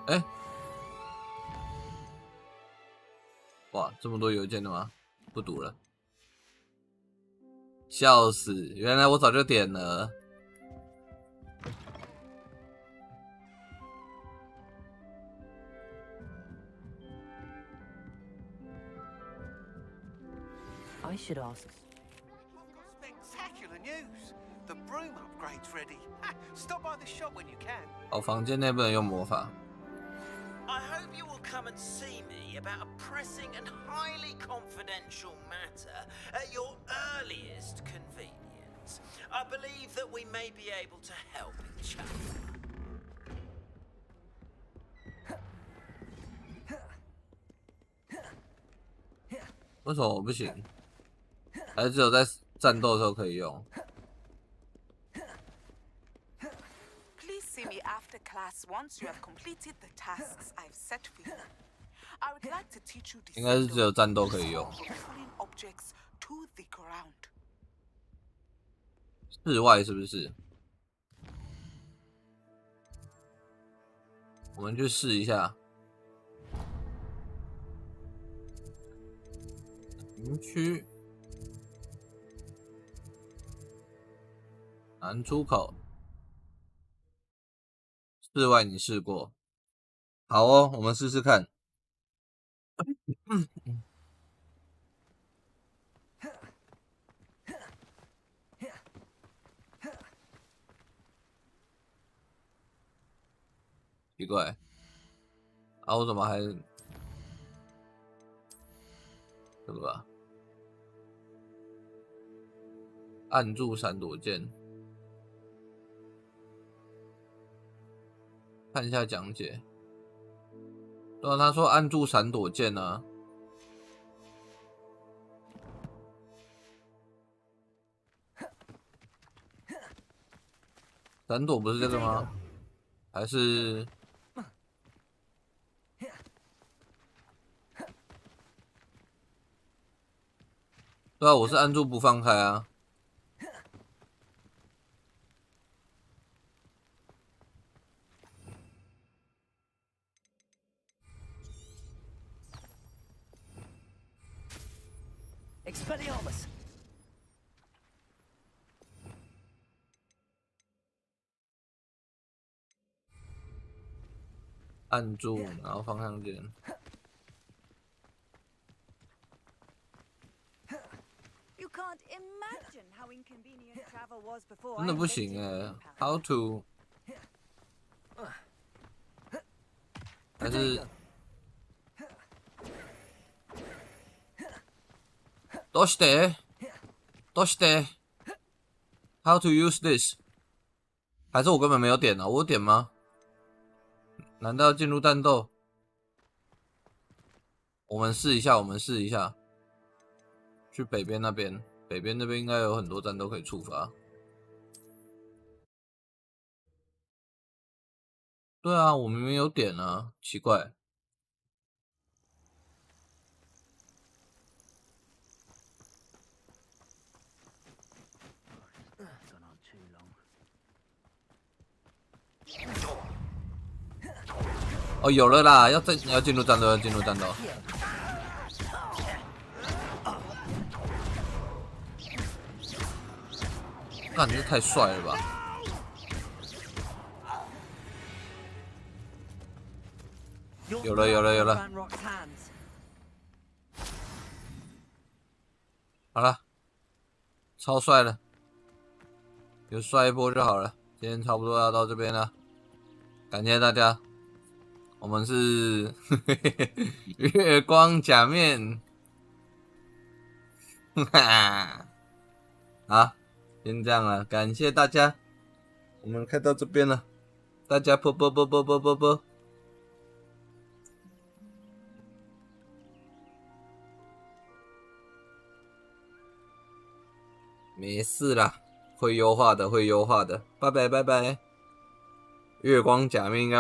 哎，哇，这么多邮件的吗？不读了，笑死！原来我早就点了。I should ask. news. The broom upgrade's ready. Stop by the shop when you can. 哦，房间内不能用魔法。I hope you will come and see me about a pressing and highly confidential matter at your earliest convenience. I believe that we may be able to help each other. 为什么我不行？还是只有在战斗的时候可以用？ Please see me after class once you have completed the tasks I've set for you. I would like to teach you 应该是只有战斗可以用。 falling objects to the ground. 室外是不是？我们去试一下。营区南出口，室外你试过？好哦，我们试试看。奇怪，啊，我怎么还这个吧？按住闪躲键，看一下讲解。对啊，他说按住闪躲键啊。闪躲不是这个吗？还是？对啊，我是按住不放开啊。Expelliarmus! 按住，然后方向键。You can't imagine how inconvenient travel was before. 真的不行哎 ，How to？ 还是どうして ？How to use this？ 还是我根本没有点啊？我有点吗？难道要进入战斗？我们试一下，我们试一下。去北边那边，北边那边应该有很多战斗可以触发。对啊，我明明有点啊，奇怪。哦，有了啦！要进入战斗，要进入战斗。干，这太帅了吧！有了，有了，有了！好了，超帅了，有帅一波就好了。今天差不多要到这边了，感谢大家。我们是月光假面，好，先这样了，感谢大家，我们看到这边了，大家啵啵啵啵啵啵啵，没事啦，会优化的，会优化的，拜拜拜拜，月光假面应该。